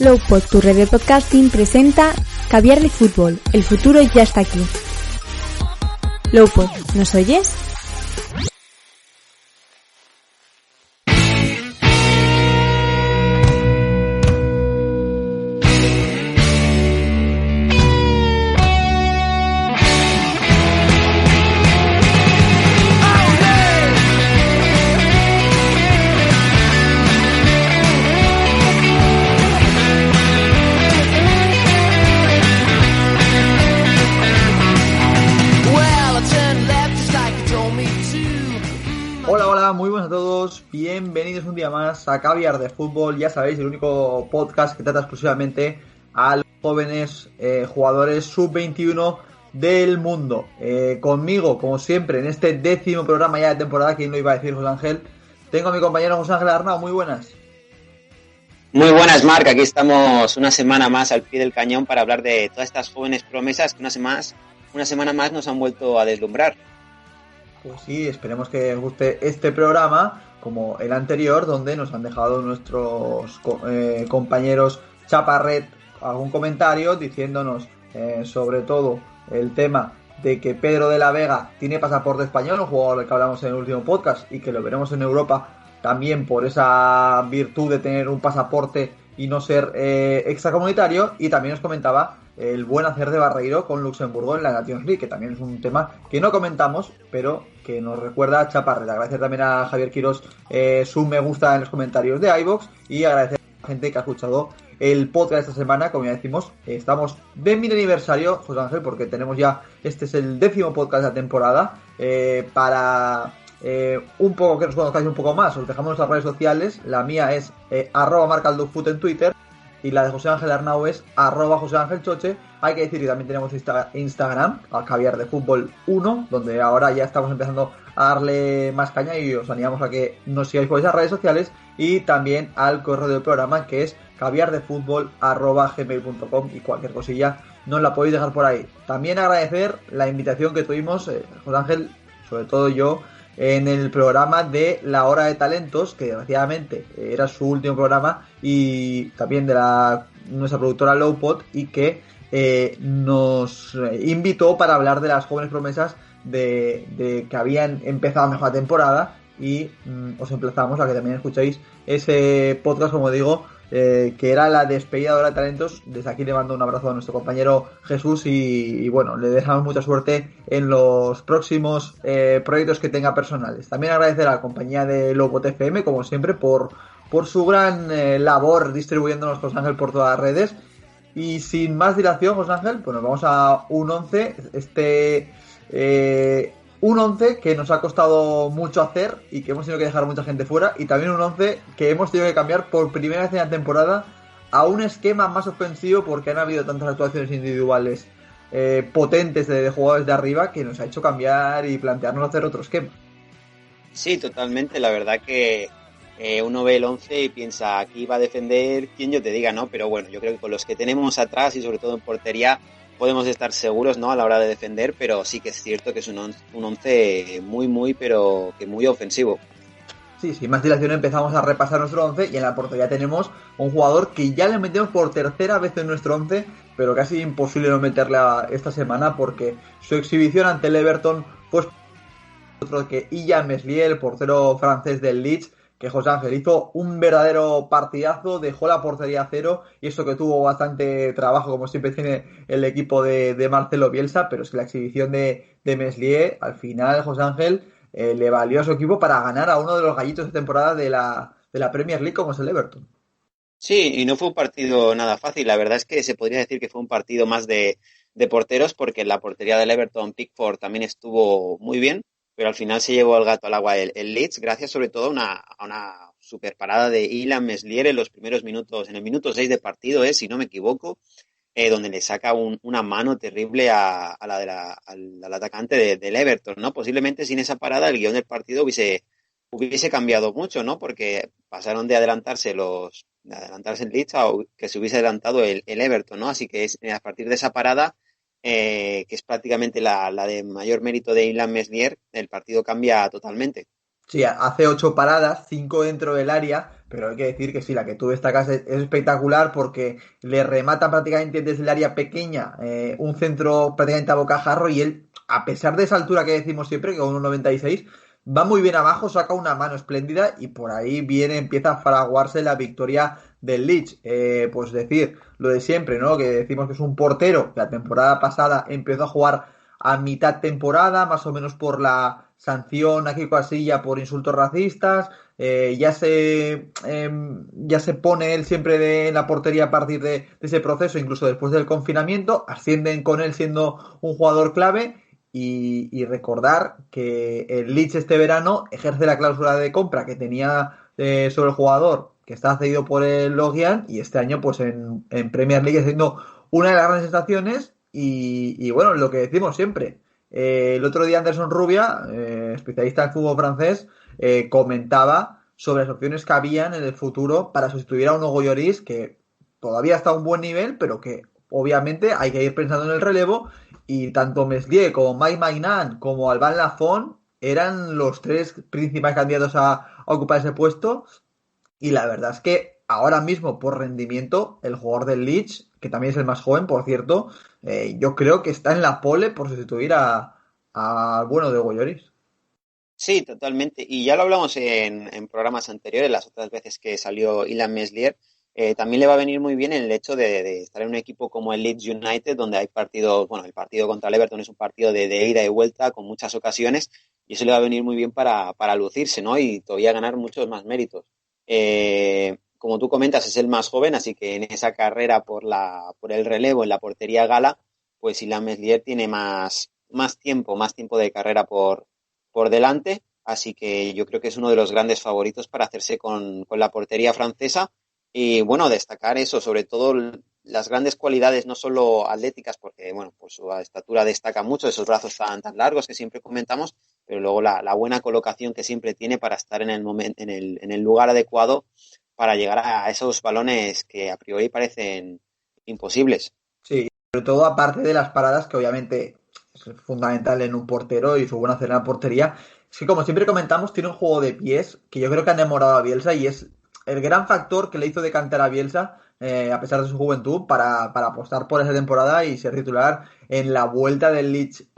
Lowpod, tu red de podcasting, presenta Caviar de Fútbol. El futuro ya está aquí. Lowpod, ¿nos oyes? Bienvenidos un día más a Caviar de Fútbol, ya sabéis, el único podcast que trata exclusivamente a los jóvenes jugadores sub-21 del mundo. Conmigo, como siempre, en este 10º programa ya de temporada, ¿quién lo iba a decir, José Ángel? Tengo a mi compañero José Ángel Arnau, muy buenas. Muy buenas, Marc, aquí estamos una semana más al pie del cañón para hablar de todas estas jóvenes promesas que una semana más nos han vuelto a deslumbrar. Pues sí, esperemos que os guste este programa, como el anterior, donde nos han dejado nuestros compañeros Chaparret algún comentario diciéndonos sobre todo el tema de que Pedro de la Vega tiene pasaporte español, un jugador del que hablamos en el último podcast y que lo veremos en Europa también por esa virtud de tener un pasaporte y no ser extracomunitario, y también nos comentaba el buen hacer de Barreiro con Luxemburgo en la Nations League, que también es un tema que no comentamos, pero que nos recuerda a Chaparreta. Agradecer también a Javier Quirós su me gusta en los comentarios de iVoox, y agradecer a la gente que ha escuchado el podcast de esta semana. Como ya decimos, estamos de mini aniversario, José Ángel, porque tenemos ya, este es el 10º podcast de la temporada. Para un poco que nos conozcáis un poco más, os dejamos nuestras redes sociales. La mía es @marcaldufut en Twitter, y la de José Ángel Arnau es @JoséAngelChoche. Hay que decir que también tenemos Instagram, al Caviar de Fútbol 1, donde ahora ya estamos empezando a darle más caña y os animamos a que nos sigáis por esas redes sociales, y también al correo del programa, que es caviardefutbol@gmail.com, y cualquier cosilla nos la podéis dejar por ahí. También agradecer la invitación que tuvimos, José Ángel, sobre todo yo, en el programa de La Hora de Talentos, que desgraciadamente era su último programa, y también de nuestra productora Lowpod, y que nos invitó para hablar de las jóvenes promesas de que habían empezado mejor la temporada, y os emplazamos a que también escuchéis ese podcast, como digo, que era la despedida de Hora de Talentos. Desde aquí le mando un abrazo a nuestro compañero Jesús, y bueno, le deseamos mucha suerte en los próximos proyectos que tenga personales. También agradecer a la compañía de Lowpod FM, como siempre, por su gran labor distribuyéndonos, José Ángel, por todas las redes. Y sin más dilación, José Ángel, pues nos vamos a un 11, un 11 que nos ha costado mucho hacer y que hemos tenido que dejar mucha gente fuera, y también un 11 que hemos tenido que cambiar por primera vez en la temporada a un esquema más ofensivo, porque han habido tantas actuaciones individuales potentes de jugadores de arriba, que nos ha hecho cambiar y plantearnos hacer otro esquema. Sí, totalmente. La verdad que uno ve el 11 y piensa, aquí va a defender quien yo te diga, ¿no? Pero bueno, yo creo que con los que tenemos atrás, y sobre todo en portería, podemos estar seguros, ¿no?, a la hora de defender, pero sí que es cierto que es un 11 muy, pero que muy ofensivo. Sí, sin más dilación empezamos a repasar nuestro 11, y en la portería tenemos un jugador que ya le metemos por tercera vez en nuestro 11, pero casi imposible no meterle esta semana, porque su exhibición ante el Everton, pues otro que Illan Meslier, el portero francés del Leeds, que José Ángel hizo un verdadero partidazo, dejó la portería a cero, y eso que tuvo bastante trabajo, como siempre tiene el equipo de Marcelo Bielsa, pero es que la exhibición de Meslier, al final, José Ángel, le valió a su equipo para ganar a uno de los gallitos de temporada de la Premier League, como es el Everton. Sí, y no fue un partido nada fácil. La verdad es que se podría decir que fue un partido más de porteros, porque en la portería del Everton Pickford también estuvo muy bien, pero al final se llevó el gato al agua el Leeds, gracias sobre todo a una super parada de Illan Meslier en los primeros minutos, en el minuto 6 de partido, si no me equivoco, donde le saca una mano terrible al atacante del Everton, ¿no? Posiblemente sin esa parada el guión del partido hubiese cambiado mucho, ¿no? Porque pasaron de adelantarse el Leeds a que se hubiese adelantado el Everton, ¿no? Así que a partir de esa parada, que es prácticamente la de mayor mérito de Illan Meslier, el partido cambia totalmente. Sí, hace 8 paradas, 5 dentro del área, pero hay que decir que sí, la que tú destacas es espectacular porque le remata prácticamente desde el área pequeña, un centro prácticamente a bocajarro y él, a pesar de esa altura que decimos siempre, que con 1,96, va muy bien abajo, saca una mano espléndida y por ahí viene, empieza a fraguarse la victoria del Leeds. Pues decir lo de siempre, ¿no? Que decimos que es un portero que la temporada pasada empezó a jugar a mitad temporada, más o menos por la sanción aquí Casilla por insultos racistas. Ya se pone él siempre en la portería a partir de ese proceso, incluso después del confinamiento. Ascienden con él siendo un jugador clave. Y recordar que el Leeds este verano ejerce la cláusula de compra que tenía sobre el jugador que está cedido por el Lorient y este año pues en Premier League haciendo una de las grandes sensaciones y bueno, lo que decimos siempre. El otro día Anderson Rubia, especialista en fútbol francés, comentaba sobre las opciones que habían en el futuro para sustituir a un Hugo Lloris que todavía está a un buen nivel, pero que obviamente hay que ir pensando en el relevo y tanto Meslier como Mike Maignan como Alban Lafont eran los tres principales candidatos a ocupar ese puesto y la verdad es que ahora mismo, por rendimiento, el jugador del Leeds, que también es el más joven, por cierto, yo creo que está en la pole por sustituir a bueno de Hugo Lloris. Sí, totalmente. Y ya lo hablamos en programas anteriores, las otras veces que salió Ilan Meslier. También le va a venir muy bien el hecho de estar en un equipo como el Leeds United, donde hay partidos, bueno, el partido contra el Everton es un partido de ida y vuelta con muchas ocasiones, y eso le va a venir muy bien para lucirse, ¿no? Y todavía ganar muchos más méritos. Como tú comentas, es el más joven, así que en esa carrera por el relevo en la portería gala, pues Ilan Meslier tiene más tiempo de carrera por delante, así que yo creo que es uno de los grandes favoritos para hacerse con la portería francesa y bueno, destacar eso, sobre todo las grandes cualidades, no solo atléticas, porque bueno, pues su estatura destaca mucho, esos brazos tan largos que siempre comentamos, pero luego la buena colocación que siempre tiene para estar en el momento, en el lugar adecuado para llegar a esos balones que a priori parecen imposibles. Sí, sobre todo aparte de las paradas, que obviamente es fundamental en un portero y su buena hacer en la portería. Es que como siempre comentamos, tiene un juego de pies que yo creo que han enamorado a Bielsa y es el gran factor que le hizo decantar a Bielsa, a pesar de su juventud, para apostar por esa temporada y ser titular en la vuelta del Leeds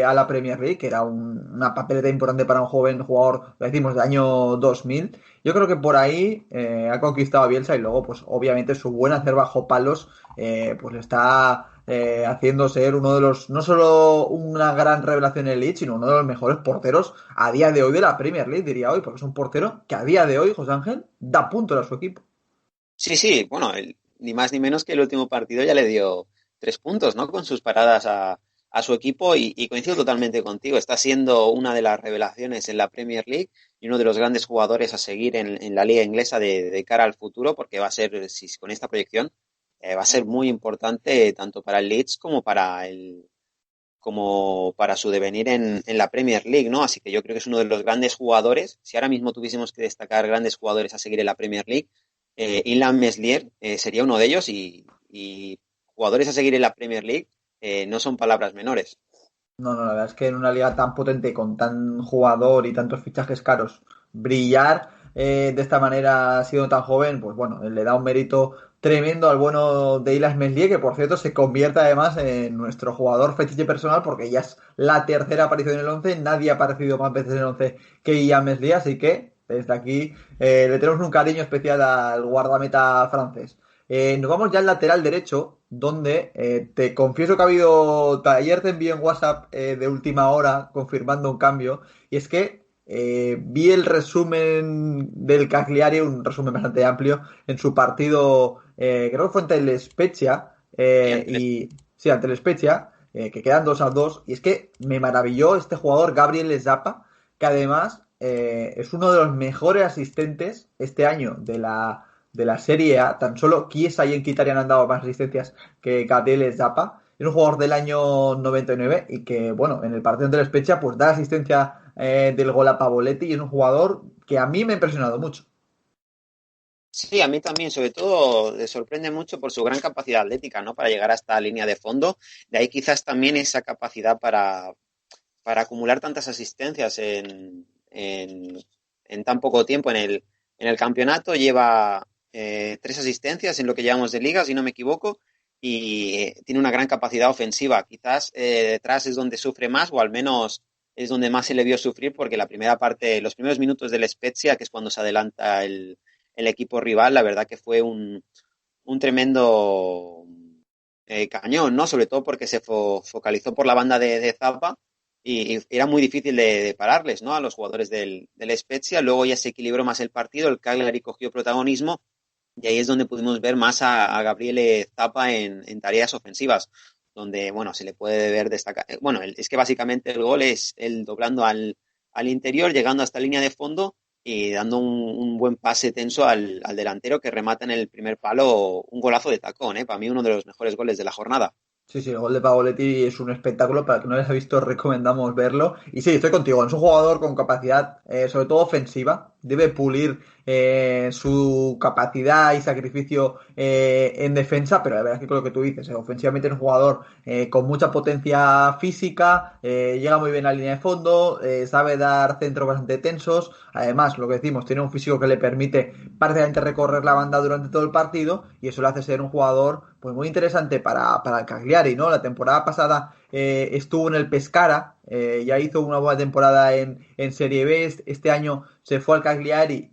a la Premier League, que era una papeleta importante para un joven jugador, lo decimos, de año 2000. Yo creo que por ahí ha conquistado a Bielsa y luego, pues obviamente su buen hacer bajo palos pues está haciendo ser uno de los, no solo una gran revelación en el Leeds, sino uno de los mejores porteros a día de hoy de la Premier League, diría hoy, porque es un portero que a día de hoy, José Ángel, da puntos a su equipo. Sí, sí, bueno, ni más ni menos que el último partido ya le dio 3 puntos, ¿no? Con sus paradas a su equipo y coincido totalmente contigo. Está siendo una de las revelaciones en la Premier League y uno de los grandes jugadores a seguir en la liga inglesa de cara al futuro, porque va a ser, si con esta proyección, va a ser muy importante tanto para el Leeds como para su devenir en la Premier League, ¿no? Así que yo creo que es uno de los grandes jugadores. Si ahora mismo tuviésemos que destacar grandes jugadores a seguir en la Premier League, Ilan Meslier sería uno de ellos y jugadores a seguir en la Premier League no son palabras menores. No, no, la verdad es que en una liga tan potente, con tan jugador y tantos fichajes caros, brillar de esta manera siendo tan joven, pues bueno, le da un mérito tremendo al bueno de Ilas Meslier, que por cierto se convierte además en nuestro jugador fetiche personal, porque ya es la tercera aparición en el 11, nadie ha aparecido más veces en el 11 que Ilan Meslier, así que desde aquí le tenemos un cariño especial al guardameta francés. Nos vamos ya al lateral derecho, donde te confieso que ha habido. Ayer te envié en WhatsApp de última hora confirmando un cambio, y es que vi el resumen del Cagliari, un resumen bastante amplio, en su partido, creo que fue ante el Spezia, Y antes, y sí, ante el Spezia, que quedan 2-2, y es que me maravilló este jugador, Gabriel Zappa, que además es uno de los mejores asistentes este año de la Serie A. Tan solo Chiesa y Mkhitaryan han dado más asistencias que Gabriel Zappa. Es un jugador del año 99 y que, bueno, en el partido de la Spezia pues da asistencia del gol a Pavoletti y es un jugador que a mí me ha impresionado mucho. sí, a mí también, sobre todo, me sorprende mucho por su gran capacidad atlética, ¿no? Para llegar a esta línea de fondo. De ahí quizás también esa capacidad para acumular tantas asistencias en tan poco tiempo en el campeonato. Lleva 3 asistencias en lo que llevamos de liga, si no me equivoco, y tiene una gran capacidad ofensiva. Quizás detrás es donde sufre más, o al menos es donde más se le vio sufrir, porque la primera parte, los primeros minutos del Spezia, que es cuando se adelanta el equipo rival, la verdad que fue un tremendo cañón, ¿no? Sobre todo porque se focalizó por la banda de Zappa y era muy difícil de pararles, ¿no? A los jugadores del Spezia. Luego ya se equilibró más el partido, el Cagliari cogió protagonismo y ahí es donde pudimos ver más a Gabriele Zappa en tareas ofensivas, donde, bueno, se le puede ver destacar. Bueno, es que básicamente el gol es él doblando al interior, llegando hasta línea de fondo y dando un buen pase tenso al delantero que remata en el primer palo, un golazo de tacón, para mí uno de los mejores goles de la jornada. Sí, sí, el gol de Pavoletti es un espectáculo. Para el que no lo haya visto, recomendamos verlo. Y sí, estoy contigo. Es un jugador con capacidad, sobre todo ofensiva. Debe pulir su capacidad y sacrificio en defensa, pero la verdad es que con lo que tú dices, ofensivamente es un jugador con mucha potencia física, llega muy bien a la línea de fondo, sabe dar centros bastante tensos. Además, lo que decimos, tiene un físico que le permite prácticamente recorrer la banda durante todo el partido y eso le hace ser un jugador pues muy interesante para el Cagliari, ¿no? La temporada pasada estuvo en el Pescara, ya hizo una buena temporada en Serie B. Este año se fue al Cagliari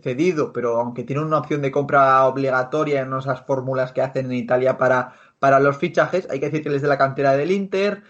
cedido, pero aunque tiene una opción de compra obligatoria en esas fórmulas que hacen en Italia para los fichajes, hay que decir que él es de la cantera del Inter,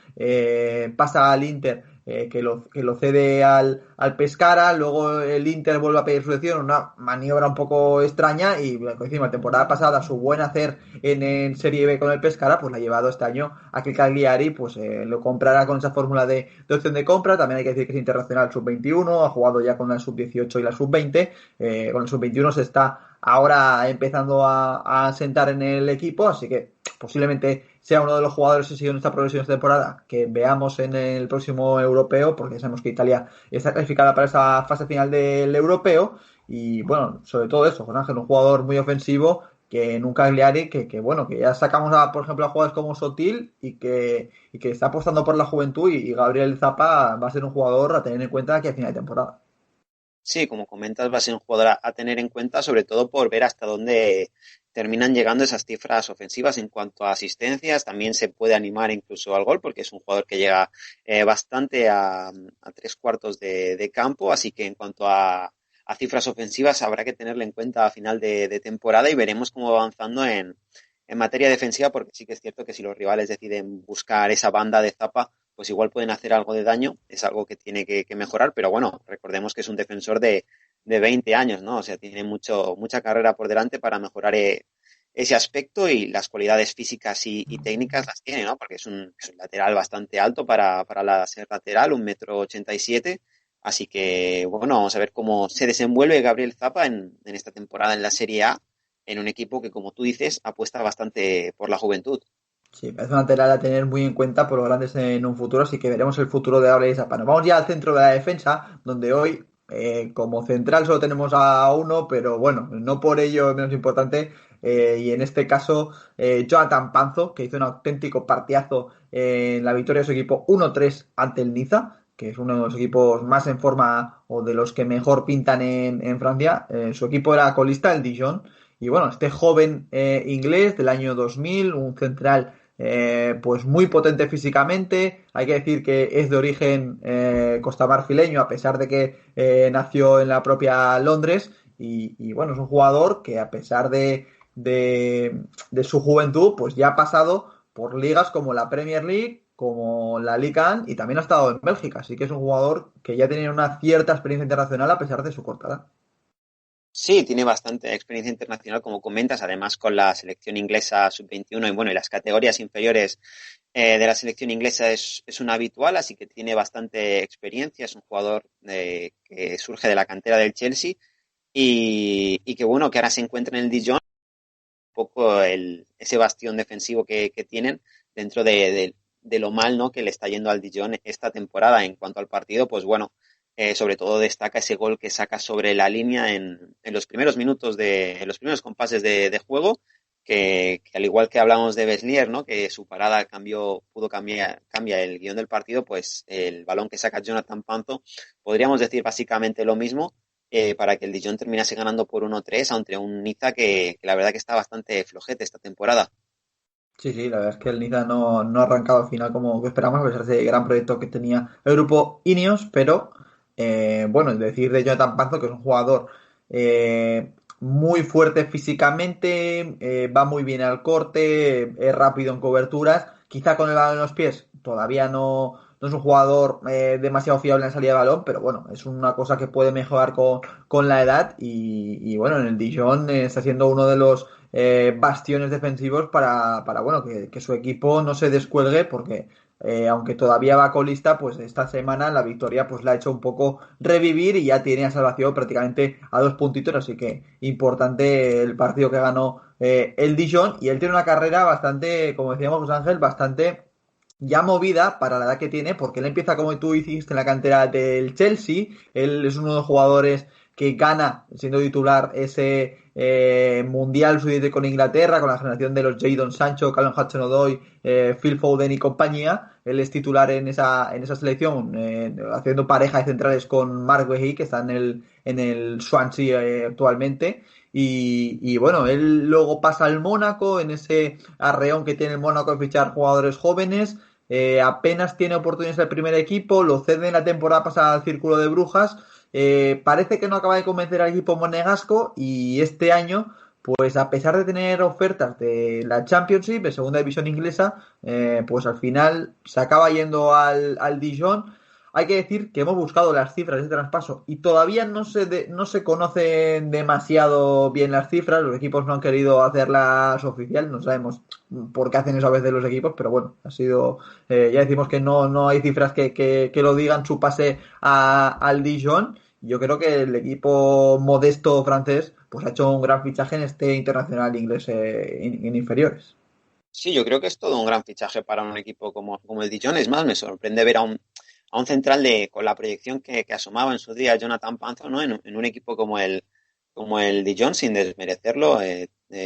pasa al Inter, que lo cede al Pescara, luego el Inter vuelve a pedir su cesión, una maniobra un poco extraña y encima la temporada pasada su buen hacer en Serie B con el Pescara pues la ha llevado este año a que Cagliari pues lo comprará con esa fórmula de opción de compra. También hay que decir que es internacional sub-21, ha jugado ya con la sub-18 y la sub-20, con el sub-21 se está ahora empezando a sentar en el equipo, así que posiblemente sea uno de los jugadores que siguen esta progresión esta temporada que veamos en el próximo europeo, porque sabemos que Italia está clasificada para esa fase final del europeo. Y bueno, sobre todo eso, Juan Ángel, un jugador muy ofensivo que en un Cagliari que bueno, que ya sacamos por ejemplo a jugadores como Sotil y que está apostando por la juventud, y Gabriel Zappa va a ser un jugador a tener en cuenta aquí a final de temporada. Sí, como comentas, va a ser un jugador a tener en cuenta, sobre todo por ver hasta dónde terminan llegando esas cifras ofensivas en cuanto a asistencias. También se puede animar incluso al gol, porque es un jugador que llega bastante a 3/4 de campo. Así que en cuanto a cifras ofensivas, habrá que tenerle en cuenta a final de temporada y veremos cómo va avanzando en materia defensiva, porque sí que es cierto que si los rivales deciden buscar esa banda de Zappa, pues igual pueden hacer algo de daño, es algo que tiene que mejorar, pero bueno, recordemos que es un defensor de 20 años, ¿no? O sea, tiene mucha carrera por delante para mejorar ese aspecto, y las cualidades físicas y técnicas las tiene, ¿no? Porque es un lateral bastante alto para ser lateral, 1,87 m, así que bueno, vamos a ver cómo se desenvuelve Gabriel Zappa en esta temporada en la Serie A, en un equipo que, como tú dices, apuesta bastante por la juventud. Sí, es una lateral a tener muy en cuenta por los grandes en un futuro, así que veremos el futuro de Gabriel Zappa. Nos vamos ya al centro de la defensa, donde hoy como central solo tenemos a uno, pero bueno, no por ello menos importante. Y en este caso, Jonathan Panzo, que hizo un auténtico partidazo en la victoria de su equipo 1-3 ante el Niza, que es uno de los equipos más en forma o de los que mejor pintan en Francia. Su equipo era colista, el Dijon. Y bueno, este joven inglés del año 2000, un central pues muy potente físicamente. Hay que decir que es de origen costamarfileño, a pesar de que nació en la propia Londres. Y bueno, es un jugador que a pesar de su juventud, pues ya ha pasado por ligas como la Premier League, como la Liga 1, y también ha estado en Bélgica. Así que es un jugador que ya tiene una cierta experiencia internacional a pesar de su corta edad. Sí, tiene bastante experiencia internacional, como comentas, además con la selección inglesa sub-21 y bueno, y las categorías inferiores de la selección inglesa es un habitual, así que tiene bastante experiencia. Es un jugador que surge de la cantera del Chelsea y que bueno, que ahora se encuentra en el Dijon, un poco ese bastión defensivo que tienen dentro de lo mal, ¿no?, que le está yendo al Dijon esta temporada. En cuanto al partido, pues bueno, sobre todo destaca ese gol que saca sobre la línea en los primeros minutos en los primeros compases de juego, que al igual que hablamos de Beslier, ¿no?, que su parada cambia el guión del partido, pues el balón que saca Jonathan Panzo, podríamos decir básicamente lo mismo, para que el Dijon terminase ganando por 1-3 ante un Niza que la verdad que está bastante flojete esta temporada. Sí, sí, la verdad es que el Niza no ha arrancado al final como esperamos, a pesar de ese gran proyecto que tenía el grupo Ineos, pero bueno, el decir de Jonathan Panzo, que es un jugador muy fuerte físicamente, va muy bien al corte, es rápido en coberturas, quizá con el balón en los pies todavía no es un jugador demasiado fiable en salida de balón, pero bueno, es una cosa que puede mejorar con la edad y bueno, en el Dijon está siendo uno de los bastiones defensivos para bueno, que su equipo no se descuelgue porque aunque todavía va colista, pues esta semana la victoria pues la ha hecho un poco revivir y ya tiene a salvación prácticamente a 2 puntitos, así que importante el partido que ganó el Dijon y él tiene una carrera bastante, como decíamos José Ángel, bastante ya movida para la edad que tiene, porque él empieza como tú hiciste en la cantera del Chelsea, él es uno de los jugadores que gana siendo titular ese Mundial sub con Inglaterra, con la generación de los Jadon Sancho, Callum Hudson-Odoi, Phil Foden y compañía. Él es titular en esa selección, haciendo pareja de centrales con Mark Wehi, que está en el Swansea actualmente. Y bueno, él luego pasa al Mónaco, en ese arreón que tiene el Mónaco de fichar jugadores jóvenes. Apenas tiene oportunidades en el primer equipo, lo cede en la temporada pasada al Círculo de Brujas. Parece que no acaba de convencer al equipo monegasco y este año, pues a pesar de tener ofertas de la Championship, de segunda división inglesa, pues al final se acaba yendo al Dijon. Hay que decir que hemos buscado las cifras de este traspaso y todavía no se conocen demasiado bien las cifras. Los equipos no han querido hacerlas oficial, no sabemos por qué hacen eso a veces los equipos, pero bueno, ha sido ya decimos que no hay cifras que lo digan su pase al Dijon. Yo creo que el equipo modesto francés pues ha hecho un gran fichaje en este internacional inglés en inferiores. Sí, yo creo que es todo un gran fichaje para un equipo como el Dijon. Es más, me sorprende ver a un central con la proyección que asomaba en su día Jonathan Panzo, ¿no? En un equipo como el Dijon, sin desmerecerlo,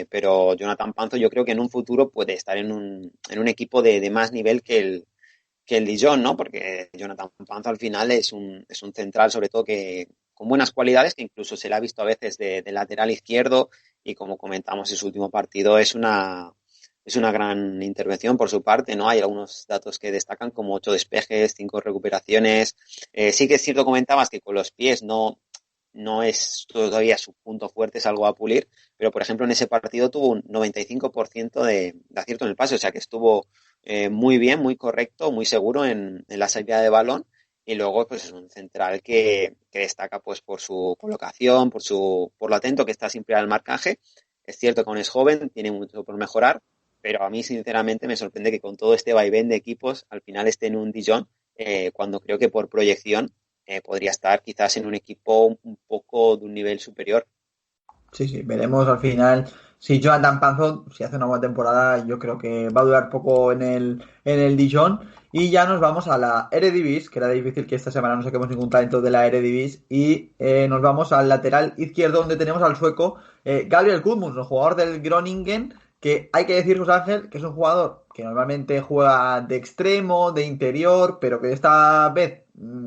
pero Jonathan Panzo yo creo que en un futuro puede estar en un equipo de más nivel que el Dijon, ¿no? Porque Jonathan Panzo al final es un central, sobre todo que con buenas cualidades, que incluso se le ha visto a veces de lateral izquierdo y como comentamos en su último partido es una gran intervención por su parte, ¿no? Hay algunos datos que destacan como 8 despejes, 5 recuperaciones. Sí que es cierto, comentabas que con los pies no es todavía su punto fuerte, es algo a pulir, pero por ejemplo en ese partido tuvo un 95% de acierto en el pase, o sea que estuvo muy bien, muy correcto, muy seguro en la salida de balón y luego pues es un central que destaca pues por su colocación, por lo atento que está siempre al marcaje. Es cierto que aún es joven, tiene mucho por mejorar, pero a mí sinceramente me sorprende que con todo este vaivén de equipos al final esté en un Dijon cuando creo que por proyección podría estar quizás en un equipo un poco de un nivel superior. Sí, sí, veremos al final si Jonathan Panzo, si hace una buena temporada, yo creo que va a durar poco en el Dijon. Y ya nos vamos a la Eredivisie, que era difícil que esta semana no saquemos ningún talento de la Eredivisie. Y nos vamos al lateral izquierdo, donde tenemos al sueco Gabriel Gudmundsson, el jugador del Groningen, que hay que decir, José Ángel, que es un jugador que normalmente juega de extremo, de interior, pero que esta vez,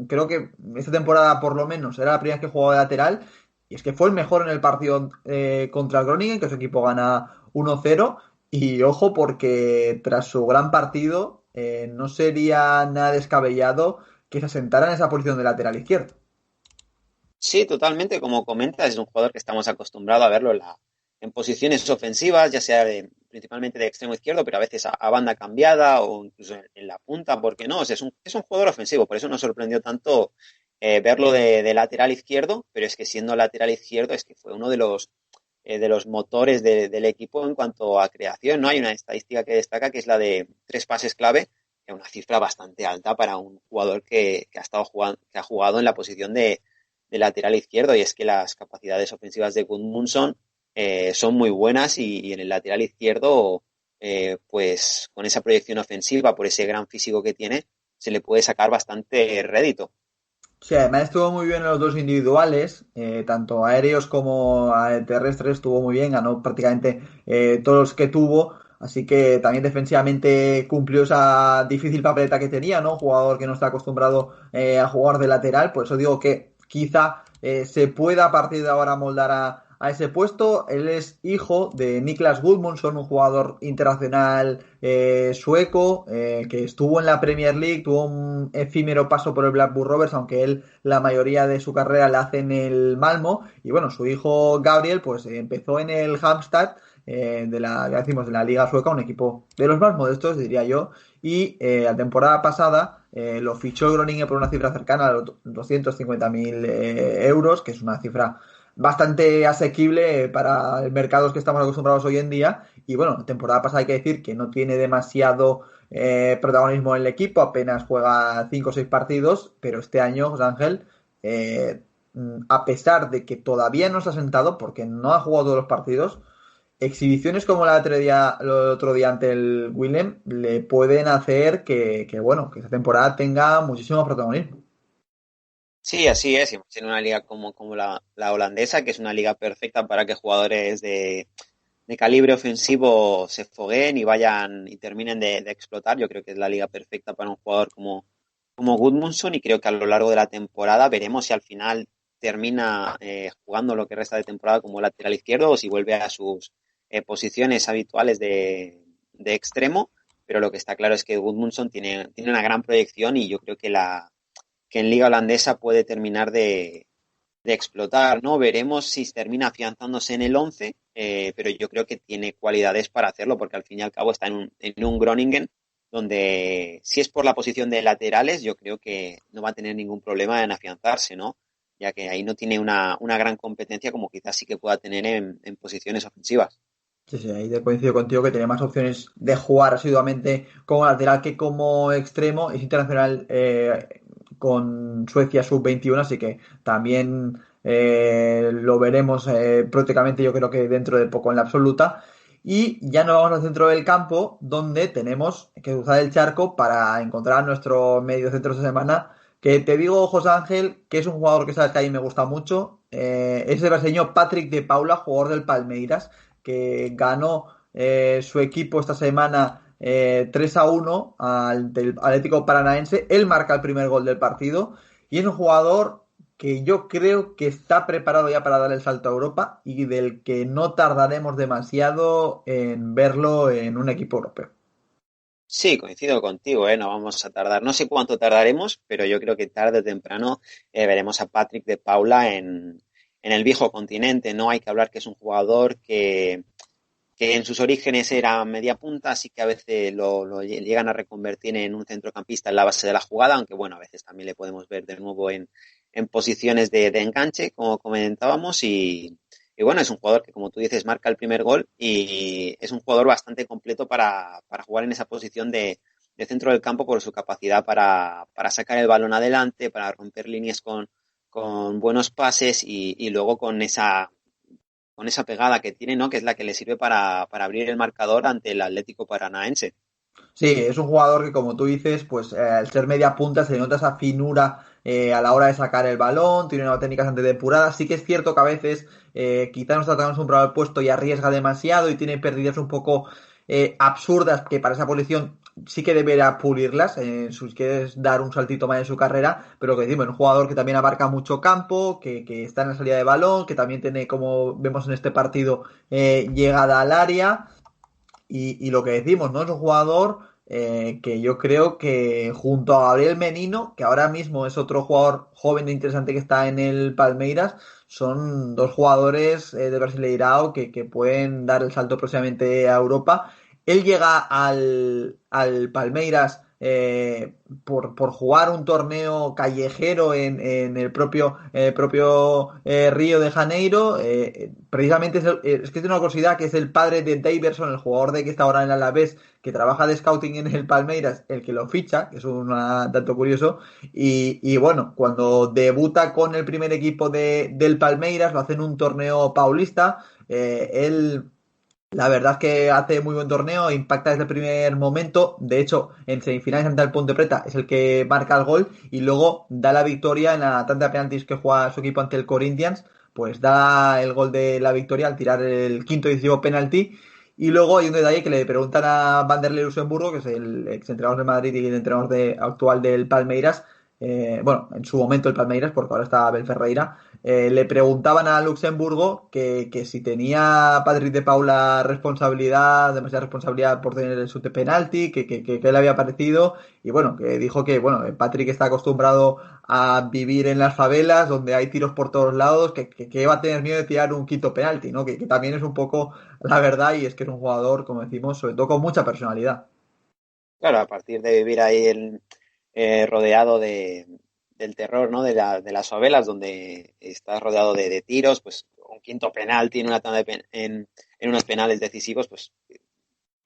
creo que esta temporada por lo menos, era la primera vez que jugaba de lateral y es que fue el mejor en el partido contra el Groningen, que su equipo gana 1-0. Y ojo, porque tras su gran partido, no sería nada descabellado que se asentara en esa posición de lateral izquierdo. Sí, totalmente, como comentas, es un jugador que estamos acostumbrados a verlo en posiciones ofensivas, ya sea principalmente de extremo izquierdo, pero a veces a banda cambiada o incluso en la punta, ¿por qué no? O sea, es un jugador ofensivo, por eso nos sorprendió tanto verlo de lateral izquierdo, pero es que siendo lateral izquierdo es que fue uno de los motores del equipo en cuanto a creación, ¿no? Hay una estadística que destaca que es la de 3 pases clave, que es una cifra bastante alta para un jugador que ha jugado en la posición de lateral izquierdo, y es que las capacidades ofensivas de Gudmundsson son muy buenas y en el lateral izquierdo, pues con esa proyección ofensiva, por ese gran físico que tiene, se le puede sacar bastante rédito. Sí, además estuvo muy bien en los dos individuales, tanto aéreos como terrestres, estuvo muy bien, ganó prácticamente todos los que tuvo, así que también defensivamente cumplió esa difícil papeleta que tenía, ¿no? Jugador que no está acostumbrado a jugar de lateral, por eso digo que quizá se pueda a partir de ahora moldar a ese puesto. Él es hijo de Niklas Gudmundsson, un jugador internacional sueco que estuvo en la Premier League, tuvo un efímero paso por el Blackburn Rovers, aunque él la mayoría de su carrera la hace en el Malmo. Y bueno, su hijo Gabriel pues empezó en el Halmstad, ya decimos, de la Liga Sueca, un equipo de los más modestos, diría yo. Y la temporada pasada lo fichó Groningen por una cifra cercana a los 250.000 euros, que es una cifra bastante asequible para mercados que estamos acostumbrados hoy en día. Y bueno, temporada pasada hay que decir que no tiene demasiado protagonismo en el equipo, apenas juega 5 o 6 partidos, pero este año, José Ángel, a pesar de que todavía no se ha sentado, porque no ha jugado todos los partidos, exhibiciones como el otro día ante el Willem le pueden hacer bueno, que esta temporada tenga muchísimo protagonismo. Sí, así es, y más en una liga como la holandesa, que es una liga perfecta para que jugadores de calibre ofensivo se fogueen y vayan y terminen de explotar. Yo creo que es la liga perfecta para un jugador como Gudmundsson, y creo que a lo largo de la temporada veremos si al final termina jugando lo que resta de temporada como lateral izquierdo o si vuelve a sus posiciones habituales de extremo, pero lo que está claro es que Gudmundsson tiene una gran proyección, y yo creo que en liga holandesa puede terminar de explotar, ¿no? Veremos si termina afianzándose en el 11, pero yo creo que tiene cualidades para hacerlo, porque al fin y al cabo está en un Groningen donde, si es por la posición de laterales, yo creo que no va a tener ningún problema en afianzarse, ¿no? Ya que ahí no tiene una gran competencia como quizás sí que pueda tener en posiciones ofensivas. Sí, sí, ahí coincido contigo que tiene más opciones de jugar asiduamente como lateral que como extremo. Es internacional con Suecia sub-21, así que también lo veremos prácticamente, yo creo que dentro de poco en la absoluta. Y ya nos vamos al centro del campo, donde tenemos que cruzar el charco para encontrar nuestro medio centro de semana. Que te digo, José Ángel, que es un jugador que sabes que a mí me gusta mucho. Es el brasileño Patrick de Paula, jugador del Palmeiras, que ganó su equipo esta semana 3-1 al del Atlético Paranaense. Él marca el primer gol del partido y es un jugador que yo creo que está preparado ya para dar el salto a Europa y del que no tardaremos demasiado en verlo en un equipo europeo. Sí, coincido contigo, no vamos a tardar, no sé cuánto tardaremos, pero yo creo que tarde o temprano veremos a Patrick de Paula en el viejo continente. No hay que hablar que es un jugador que en sus orígenes era media punta, así que a veces lo llegan a reconvertir en un centrocampista en la base de la jugada, aunque bueno, a veces también le podemos ver de nuevo en posiciones de enganche, como comentábamos, y bueno, es un jugador que, como tú dices, marca el primer gol, y es un jugador bastante completo para jugar en esa posición de centro del campo, por su capacidad para sacar el balón adelante, para romper líneas con buenos pases, y luego con esa pegada que tiene, ¿no? Que es la que le sirve para abrir el marcador ante el Atlético Paranaense. Sí, es un jugador que, como tú dices, pues al ser media punta se le nota esa finura a la hora de sacar el balón, tiene una técnica bastante depurada. Sí que es cierto que a veces quizá no está tan acostumbrado al puesto y arriesga demasiado y tiene pérdidas un poco absurdas que para esa posición sí que deberá pulirlas si quieres dar un saltito más en su carrera, pero que decimos, es un jugador que también abarca mucho campo, que está en la salida de balón, que también tiene, como vemos en este partido, llegada al área. Y lo que decimos, ¿no? Es un jugador que yo creo que junto a Gabriel Menino, que ahora mismo es otro jugador joven e interesante que está en el Palmeiras, son dos jugadores de Brasileirao que pueden dar el salto próximamente a Europa. Él llega al Palmeiras por jugar un torneo callejero en el propio Río de Janeiro. Precisamente es que tiene una curiosidad que es el padre de Daverson, el jugador de que está ahora en el Alavés, que trabaja de scouting en el Palmeiras, el que lo ficha, que es un dato curioso. Y bueno, cuando debuta con el primer equipo del Palmeiras, lo hace en un torneo paulista. Él, la verdad es que hace muy buen torneo, impacta desde el primer momento. De hecho, en semifinales ante el Ponte Preta es el que marca el gol y luego da la victoria en la tanda de penaltis que juega su equipo ante el Corinthians. Pues da el gol de la victoria al tirar el quinto y decisivo penalti. Y luego hay un detalle que le preguntan a Vanderlei Luxemburgo, que es el ex entrenador de Madrid y el entrenador actual del Palmeiras. Bueno, en su momento el Palmeiras, porque ahora está Abel Ferreira. le preguntaban a Luxemburgo que si tenía Patrick de Paula demasiada responsabilidad por tener el chute penalti, que le había parecido, y bueno, que dijo que bueno, Patrick está acostumbrado a vivir en las favelas donde hay tiros por todos lados, que va a tener miedo de tirar un quinto penalti, ¿no? Que también es un poco la verdad, y es que es un jugador, como decimos, sobre todo con mucha personalidad. Claro, a partir de vivir ahí rodeado del terror, ¿no? De las favelas, donde estás rodeado de tiros, pues un quinto penalti en una tanda en unos penales decisivos, pues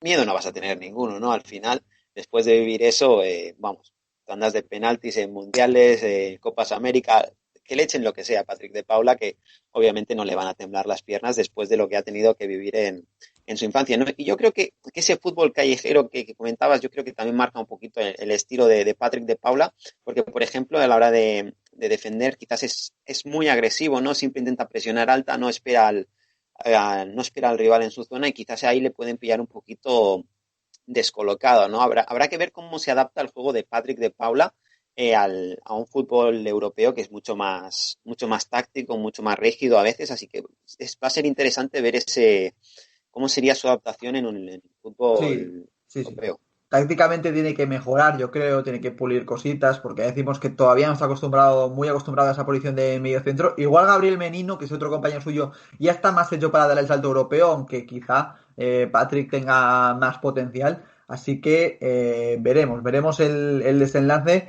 miedo no vas a tener ninguno, ¿no? Al final, después de vivir eso, vamos, tandas de penaltis en mundiales, Copas América, que le echen lo que sea a Patrick de Paula, que obviamente no le van a temblar las piernas después de lo que ha tenido que vivir en su infancia, ¿no? Y yo creo que ese fútbol callejero que comentabas, yo creo que también marca un poquito el estilo de Patrick de Paula, porque, por ejemplo, a la hora de defender quizás es muy agresivo, ¿no? Siempre intenta presionar alta, no espera al rival en su zona, y quizás ahí le pueden pillar un poquito descolocado, ¿no? Habrá que ver cómo se adapta el juego de Patrick de Paula a un fútbol europeo que es mucho más táctico, mucho más rígido a veces, así que va a ser interesante ver cómo sería su adaptación en el Sí, fútbol sí, sí. europeo. Tácticamente tiene que mejorar, yo creo, tiene que pulir cositas, porque decimos que todavía no está muy acostumbrado a esa posición de medio centro. Igual Gabriel Menino, que es otro compañero suyo, ya está más hecho para dar el salto europeo, aunque quizá Patrick tenga más potencial. Así que veremos el desenlace.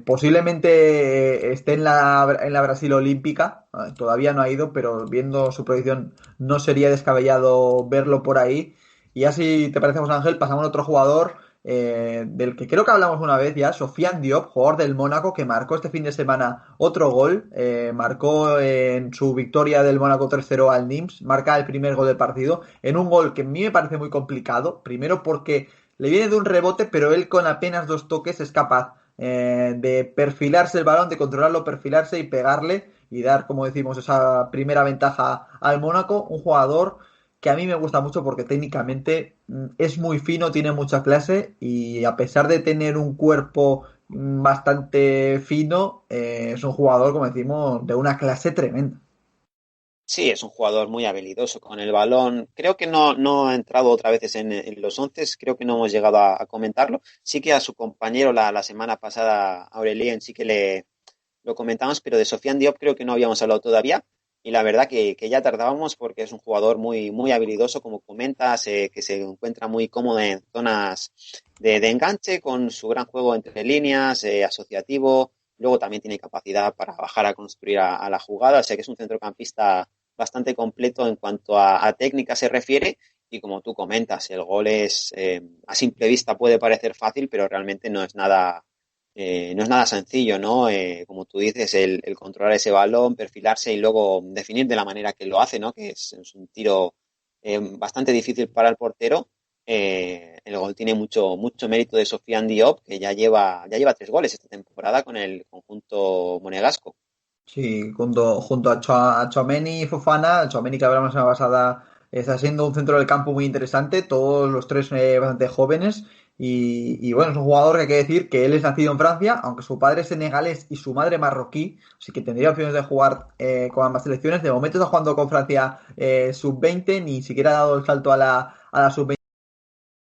Posiblemente esté en la Brasil Olímpica, todavía no ha ido, pero viendo su proyección no sería descabellado verlo por ahí. Y ya si te parece, José Ángel, pasamos a otro jugador del que creo que hablamos una vez ya, Sofiane Diop, jugador del Mónaco, que marcó este fin de semana otro gol. Marcó en su victoria del Mónaco 3-0 al Nimes, marca el primer gol del partido, en un gol que a mí me parece muy complicado. Primero porque le viene de un rebote, pero él con apenas 2 toques es capaz de perfilarse el balón, de controlarlo, perfilarse y pegarle y dar, como decimos, esa primera ventaja al Mónaco. Un jugador que a mí me gusta mucho porque técnicamente es muy fino, tiene mucha clase, y a pesar de tener un cuerpo bastante fino, es un jugador, como decimos, de una clase tremenda. Sí, es un jugador muy habilidoso con el balón. Creo que no ha entrado otras veces en los 11, creo que no hemos llegado a comentarlo. Sí que a su compañero la semana pasada, Aurelien, sí que lo comentamos, pero de Sofiane Diop creo que no habíamos hablado todavía. Y la verdad que ya tardábamos, porque es un jugador muy habilidoso, como comentas, que se encuentra muy cómodo en zonas de enganche, con su gran juego entre líneas, asociativo. Luego también tiene capacidad para bajar a construir a la jugada. O sea que es un centrocampista bastante completo en cuanto a técnica se refiere. Y como tú comentas, el gol a simple vista puede parecer fácil, pero realmente no es nada sencillo, ¿no? Como tú dices, el controlar ese balón, perfilarse y luego definir de la manera que lo hace, ¿no? Que es un tiro bastante difícil para el portero. El gol tiene mucho mérito de Sofiane Diop, que ya lleva 3 goles esta temporada con el conjunto monegasco. Sí, junto a Tchouaméni y Fofana. Tchouaméni, que hablamos la semana pasada, está siendo un centro del campo muy interesante, todos los tres bastante jóvenes. Y bueno, es un jugador que hay que decir que él es nacido en Francia, aunque su padre es senegalés y su madre marroquí, así que tendría opciones de jugar con ambas selecciones. De momento está jugando con Francia sub-20, ni siquiera ha dado el salto a la sub-20.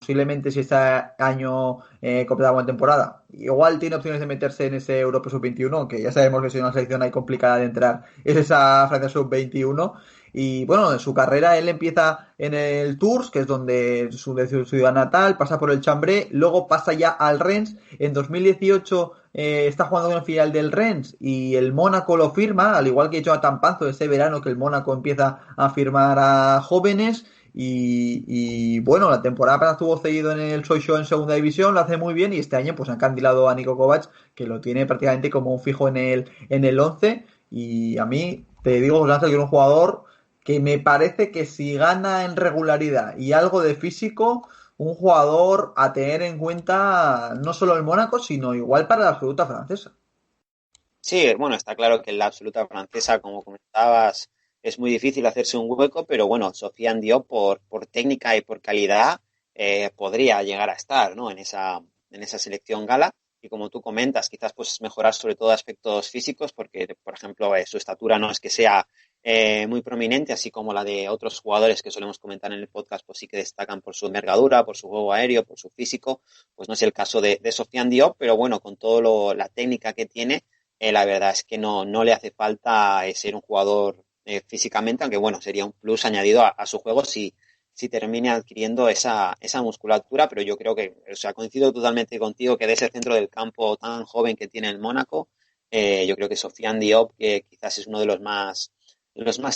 Posiblemente, si este año completa buena temporada, igual tiene opciones de meterse en ese Europa Sub-21, que ya sabemos que si una selección ahí complicada de entrar es esa Francia Sub-21. Y bueno, en su carrera él empieza en el Tours, que es donde de su ciudad natal, pasa por el Chambré, luego pasa ya al Rennes. En 2018 está jugando en el final del Rennes y el Mónaco lo firma, al igual que Jonathan Panzo ese verano, que el Mónaco empieza a firmar a jóvenes. Y bueno, la temporada pasada estuvo cedido en el Sochaux en segunda división, lo hace muy bien, y este año pues han candilado a Niko Kovac, que lo tiene prácticamente como un fijo en el 11. Y a mí, te digo, José Ángel, que es un jugador que me parece que si gana en regularidad y algo de físico, un jugador a tener en cuenta no solo el Mónaco, sino igual para la absoluta francesa. Sí, bueno, está claro que en la absoluta francesa, como comentabas, es muy difícil hacerse un hueco, pero bueno, Sofiane Diop por técnica y por calidad podría llegar a estar, ¿no? En esa selección gala. Y que como tú comentas, quizás pues mejorar sobre todo aspectos físicos, porque, por ejemplo, su estatura no es que sea muy prominente, así como la de otros jugadores que solemos comentar en el podcast, pues sí que destacan por su envergadura, por su juego aéreo, por su físico. Pues no es el caso de Sofiane Diop, pero bueno, con todo la técnica que tiene, la verdad es que no le hace falta ser un jugador físicamente, aunque bueno, sería un plus añadido a su juego si termine adquiriendo esa musculatura, pero yo creo que, o sea, coincido totalmente contigo que de ese centro del campo tan joven que tiene el Mónaco, yo creo que Sofiane Diop, que quizás es uno de los más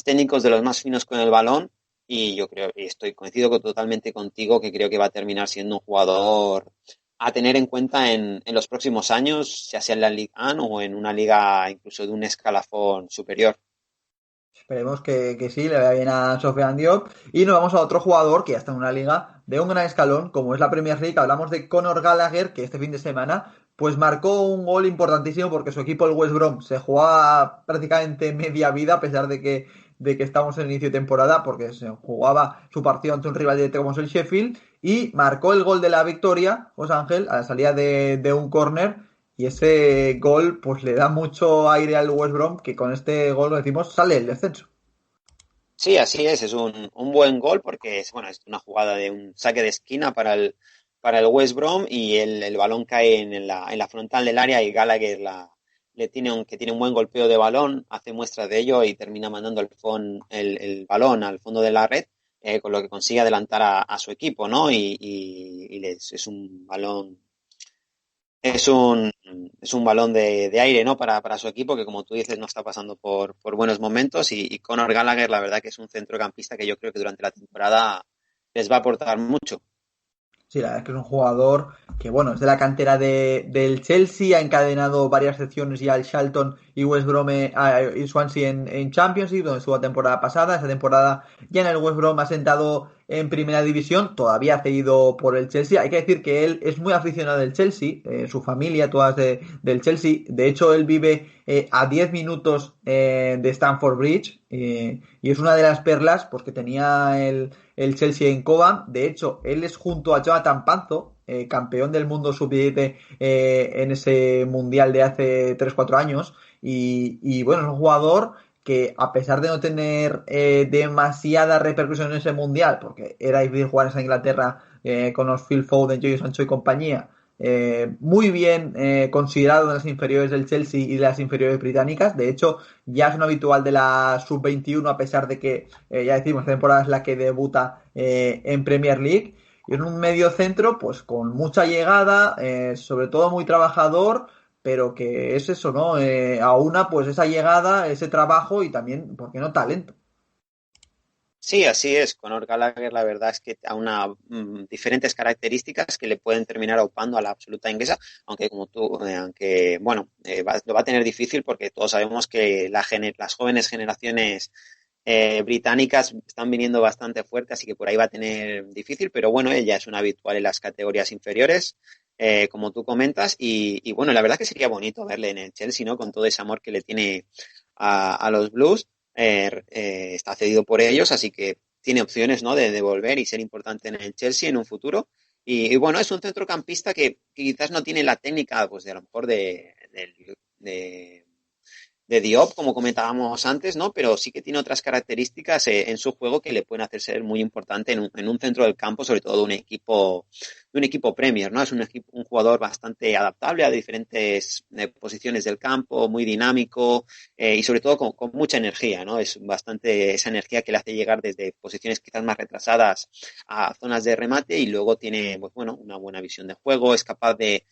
técnicos, de los más finos con el balón, y yo creo, y coincido totalmente contigo, que creo que va a terminar siendo un jugador a tener en cuenta en los próximos años, ya sea en la Ligue 1 o en una liga incluso de un escalafón superior. Esperemos que sí, le vaya bien a Sofiane Diop. Y nos vamos a otro jugador que ya está en una liga de un gran escalón, como es la Premier League. Hablamos de Conor Gallagher, que este fin de semana pues marcó un gol importantísimo porque su equipo, el West Brom, se jugaba prácticamente media vida, a pesar de que estamos en inicio de temporada, porque se jugaba su partido ante un rival directo como es el Sheffield, y marcó el gol de la victoria, José Ángel, a la salida de un córner. Y ese gol pues le da mucho aire al West Brom, que con este gol, lo decimos, sale el descenso. Sí, así es un buen gol porque bueno, es una jugada de un saque de esquina para el West Brom y el balón cae en la frontal del área y Gallagher que tiene un buen golpeo de balón, hace muestra de ello y termina mandando el balón al fondo de la red, con lo que consigue adelantar a su equipo, ¿no? Es un balón es un balón de aire, ¿no? Para su equipo, que como tú dices, no está pasando por buenos momentos. Y Conor Gallagher, la verdad que es un centrocampista que yo creo que durante la temporada les va a aportar mucho. Sí, la verdad es que es un jugador que, bueno, es de la cantera del Chelsea, ha encadenado varias secciones ya al Charlton y West Brom y Swansea en Championship, donde estuvo la temporada pasada. Esta temporada ya en el West Brom ha sentado en primera división, todavía ha cedido por el Chelsea. Hay que decir que él es muy aficionado del Chelsea, su familia, todas del Chelsea. De hecho, él vive a 10 minutos de Stamford Bridge y es una de las perlas pues, que tenía el Chelsea en Cobham. De hecho, él es junto a Jonathan Panzo, campeón del mundo sub-17 en ese mundial de hace 3-4 años. Y bueno, es un jugador que a pesar de no tener demasiada repercusión en ese mundial, porque era difícil jugar en esa Inglaterra con los Phil Foden, Jadon Sancho y compañía, muy bien considerado en las inferiores del Chelsea y de las inferiores británicas. De hecho, ya es un habitual de la sub-21, a pesar de que, ya decimos, esta temporada es la que debuta en Premier League. Y es un medio centro, pues con mucha llegada, sobre todo muy trabajador, pero que es eso, ¿no? Aúna pues esa llegada, ese trabajo y también, ¿por qué no, talento? Sí, así es. Conor Gallagher, la verdad es que aúna diferentes características que le pueden terminar aupando a la absoluta inglesa, aunque como tú, aunque bueno, lo va a tener difícil porque todos sabemos que las jóvenes generaciones británicas están viniendo bastante fuertes, así que por ahí va a tener difícil, pero bueno, ella es una habitual en las categorías inferiores, como tú comentas, y bueno, la verdad que sería bonito verle en el Chelsea, ¿no? Con todo ese amor que le tiene a los Blues, está cedido por ellos, así que tiene opciones, ¿no? De volver y ser importante en el Chelsea en un futuro. Y bueno, es un centrocampista que quizás no tiene la técnica, pues de a lo mejor de Diop, como comentábamos antes, ¿no? Pero sí que tiene otras características en su juego que le pueden hacer ser muy importante en un centro del campo, sobre todo de un equipo Premier, ¿no? Es un jugador bastante adaptable a diferentes posiciones del campo, muy dinámico y sobre todo con mucha energía, ¿no? Es bastante esa energía que le hace llegar desde posiciones quizás más retrasadas a zonas de remate y luego tiene, pues bueno, una buena visión de juego, es capaz de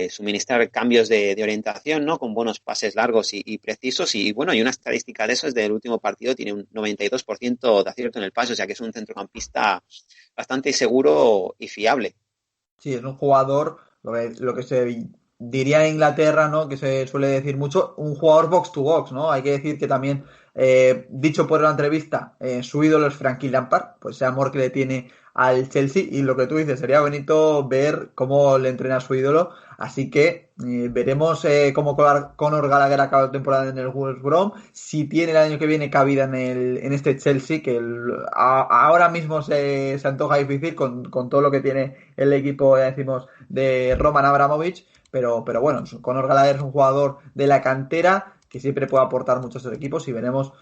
suministrar cambios de orientación, ¿no? Con buenos pases largos y precisos. Y bueno, y una estadística de eso es del último partido, tiene un 92% de acierto en el pase, o sea que es un centrocampista bastante seguro y fiable. Sí, es un jugador, lo que se diría en Inglaterra, ¿no? Que se suele decir mucho, un jugador box to box, ¿no? Hay que decir que también, dicho por la entrevista, su ídolo es Frankie Lampard, pues ese amor que le tiene al Chelsea, y lo que tú dices, sería bonito ver cómo le entrena a su ídolo, así que veremos cómo Conor Gallagher acaba la temporada en el West Brom, si tiene el año que viene cabida en este Chelsea, que ahora mismo se antoja difícil con todo lo que tiene el equipo, ya decimos, de Roman Abramovich, pero bueno, Conor Gallagher es un jugador de la cantera que siempre puede aportar mucho a estos equipos y veremos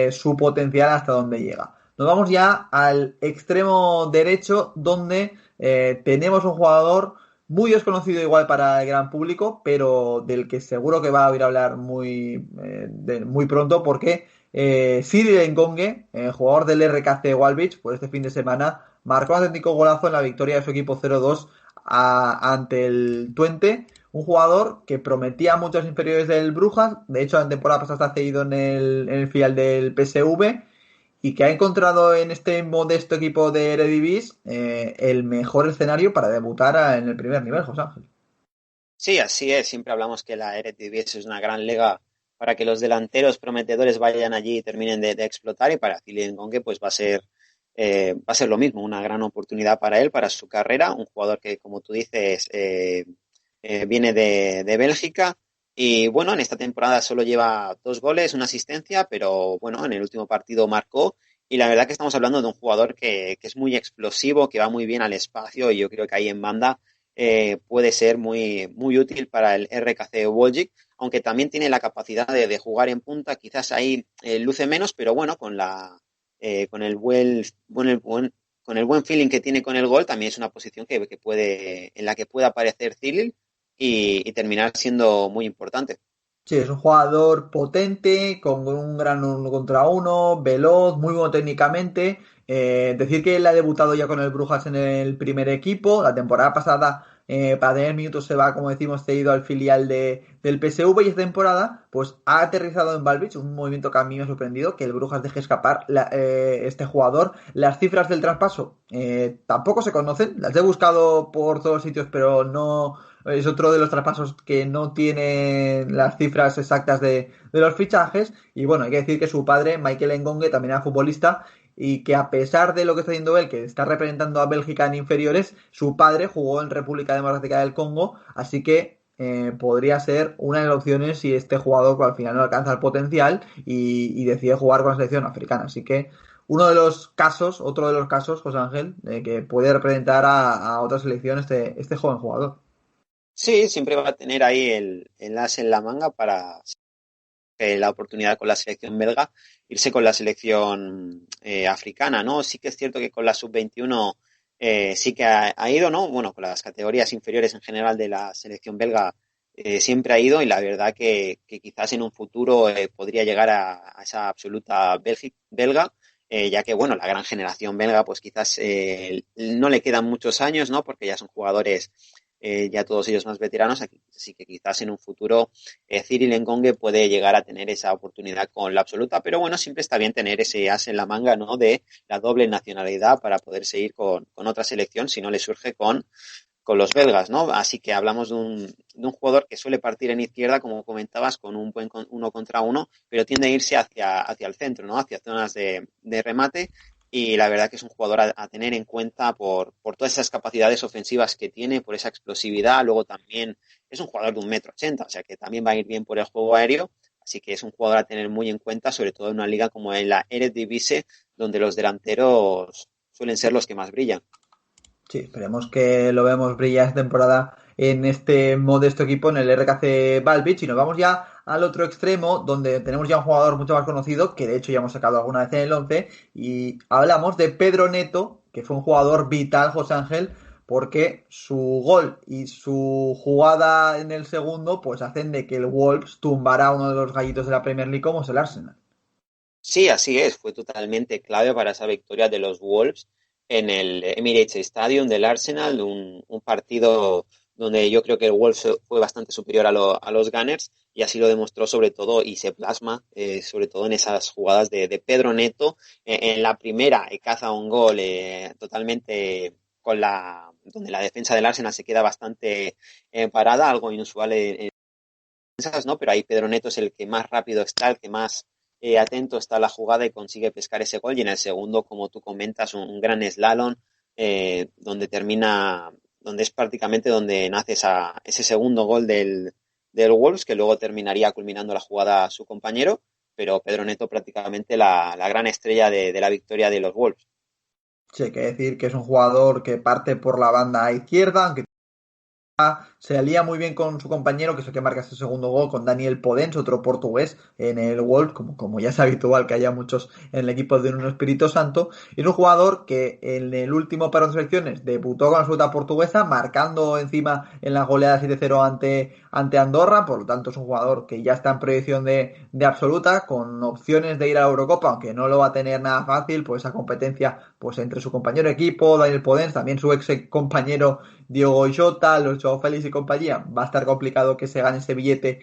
su potencial hasta dónde llega. Nos vamos ya al extremo derecho, donde tenemos un jugador muy desconocido igual para el gran público, pero del que seguro que va a oír hablar muy pronto, porque Cyril Ngonge, jugador del RKC Waalwijk, pues este fin de semana marcó un auténtico golazo en la victoria de su equipo 0-2 ante el Twente. Un jugador que prometía muchos inferiores del Brujas, de hecho en temporada pasada está cedido en el filial del PSV, y que ha encontrado en este modesto equipo de Eredivisie el mejor escenario para debutar en el primer nivel, José Ángel. Sí, así es. Siempre hablamos que la Eredivisie es una gran liga para que los delanteros prometedores vayan allí y terminen de explotar, y para Cyril Ngonge pues va a ser lo mismo, una gran oportunidad para él, para su carrera, un jugador que, como tú dices, viene de Bélgica, y bueno, en esta temporada solo lleva 2 goles, una asistencia, pero bueno, en el último partido marcó, y la verdad que estamos hablando de un jugador que es muy explosivo, que va muy bien al espacio, y yo creo que ahí en banda puede ser muy útil para el RKC Waalwijk, aunque también tiene la capacidad de jugar en punta, quizás ahí luce menos, pero bueno, con el con el buen feeling que tiene con el gol, también es una posición en la que puede aparecer Cyril y terminar siendo muy importante. Sí, es un jugador potente, con un gran 1 contra 1, veloz, muy bueno técnicamente. Decir que él ha debutado ya con el Brujas en el primer equipo. La temporada pasada, para tener minutos, se va, como decimos, cedido al filial del PSV, y esta temporada pues ha aterrizado en Waalwijk, un movimiento que a mí me ha sorprendido, que el Brujas deje escapar este jugador. Las cifras del traspaso tampoco se conocen, las he buscado por todos sitios, pero no... Es otro de los traspasos que no tiene las cifras exactas de los fichajes. Y bueno, hay que decir que su padre, Michael Ngonge, también era futbolista, y que a pesar de lo que está haciendo él, que está representando a Bélgica en inferiores, su padre jugó en República Democrática del Congo, así que podría ser una de las opciones si este jugador al final no alcanza el potencial y decide jugar con la selección africana. Así que otro de los casos, José Ángel, que puede representar a otra selección este joven jugador. Sí, siempre va a tener ahí el as en la manga para la oportunidad con la selección belga, irse con la selección africana, ¿no? Sí que es cierto que con la sub-21 sí que ha ido, ¿no? Bueno, con las categorías inferiores en general de la selección belga siempre ha ido, y la verdad que quizás en un futuro podría llegar a esa absoluta belga, ya que, bueno, la gran generación belga pues quizás no le quedan muchos años, ¿no? Porque ya son jugadores ya todos ellos más veteranos, así que quizás en un futuro Cyril Ngonge puede llegar a tener esa oportunidad con la absoluta, pero bueno, siempre está bien tener ese as en la manga, ¿no? De la doble nacionalidad para poder seguir con otra selección si no le surge con los belgas, ¿no? Así que hablamos de un jugador que suele partir en izquierda, como comentabas, con un buen 1 contra 1, pero tiende a irse hacia el centro, ¿no? Hacia zonas de remate, y la verdad que es un jugador a tener en cuenta por todas esas capacidades ofensivas que tiene, por esa explosividad. Luego también es un jugador de 1,80 m, o sea que también va a ir bien por el juego aéreo, así que es un jugador a tener muy en cuenta, sobre todo en una liga como en la Eredivisie, donde los delanteros suelen ser los que más brillan. Sí, esperemos que lo vemos brillar esta temporada en este modesto equipo, en el RKC Waalwijk. Y nos vamos ya al otro extremo, donde tenemos ya un jugador mucho más conocido, que de hecho ya hemos sacado alguna vez en el 11, y hablamos de Pedro Neto, que fue un jugador vital, José Ángel, porque su gol y su jugada en el segundo pues hacen de que el Wolves tumbara a uno de los gallitos de la Premier League, como es el Arsenal. Sí, así es, fue totalmente clave para esa victoria de los Wolves en el Emirates Stadium del Arsenal, un partido donde yo creo que el Wolves fue bastante superior a los Gunners, y así lo demostró sobre todo, y se plasma sobre todo en esas jugadas de Pedro Neto. En la primera caza un gol totalmente donde la defensa del Arsenal se queda bastante parada, algo inusual en defensas, ¿no? Pero ahí Pedro Neto es el que más rápido está, el que más atento está a la jugada y consigue pescar ese gol. Y en el segundo, como tú comentas, un gran slalom donde es prácticamente donde nace ese segundo gol del Wolves, que luego terminaría culminando la jugada a su compañero, pero Pedro Neto prácticamente la gran estrella de la victoria de los Wolves. Sí, hay que decir que es un jugador que parte por la banda izquierda, aunque se alía muy bien con su compañero, que es el que marca ese segundo gol, con Daniel Podence, otro portugués en el Wolves, como ya es habitual que haya muchos en el equipo de Nuno Espíritu Santo. Y es un jugador que en el último parón de selecciones debutó con la absoluta portuguesa, marcando encima en la goleada 7-0 ante Andorra. Por lo tanto, es un jugador que ya está en proyección de absoluta, con opciones de ir a la Eurocopa, aunque no lo va a tener nada fácil, pues esa competencia pues entre su compañero de equipo, Daniel Podence, también su ex compañero Diogo Jota, los Joao Félix y compañía. Va a estar complicado que se gane ese billete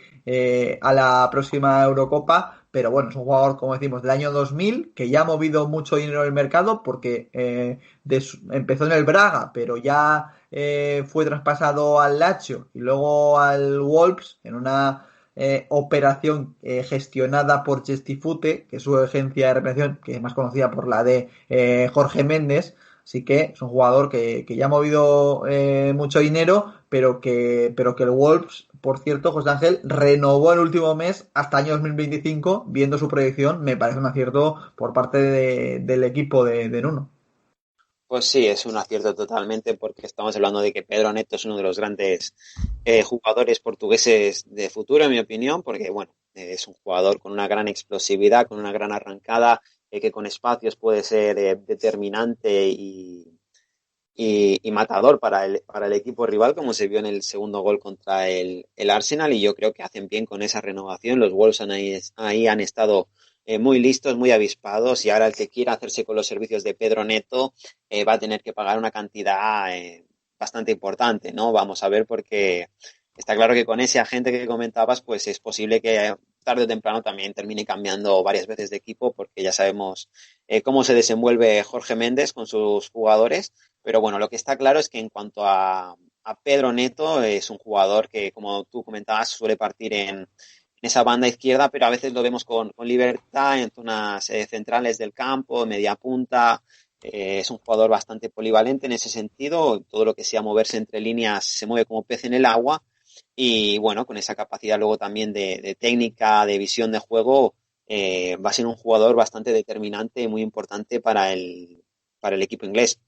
a la próxima Eurocopa, pero bueno, es un jugador, como decimos, del año 2000, que ya ha movido mucho dinero en el mercado, porque empezó en el Braga, pero ya fue traspasado al Lazio y luego al Wolves en una operación gestionada por Gestifute, que es su agencia de representación, que es más conocida por la de Jorge Méndez. Así que es un jugador que ya ha movido mucho dinero, pero que el Wolves, por cierto, José Ángel, renovó el último mes hasta año 2025, viendo su proyección. Me parece un acierto por parte del equipo de Nuno. Pues sí, es un acierto totalmente, porque estamos hablando de que Pedro Neto es uno de los grandes jugadores portugueses de futuro, en mi opinión, porque bueno, es un jugador con una gran explosividad, con una gran arrancada, que con espacios puede ser determinante y matador para el equipo rival, como se vio en el segundo gol contra el Arsenal. Y yo creo que hacen bien con esa renovación. Los Wolves ahí han estado muy listos, muy avispados, y ahora el que quiera hacerse con los servicios de Pedro Neto va a tener que pagar una cantidad bastante importante, ¿no? Vamos a ver, porque está claro que con ese agente que comentabas, pues es posible que tarde o temprano también termine cambiando varias veces de equipo, porque ya sabemos cómo se desenvuelve Jorge Méndez con sus jugadores. Pero bueno, lo que está claro es que en cuanto a Pedro Neto, es un jugador que, como tú comentabas, suele partir en esa banda izquierda, pero a veces lo vemos con libertad en zonas centrales del campo, media punta. Es un jugador bastante polivalente en ese sentido. Todo lo que sea moverse entre líneas se mueve como pez en el agua. Y bueno, con esa capacidad luego también de técnica, de visión de juego, va a ser un jugador bastante determinante y muy importante para el equipo inglés.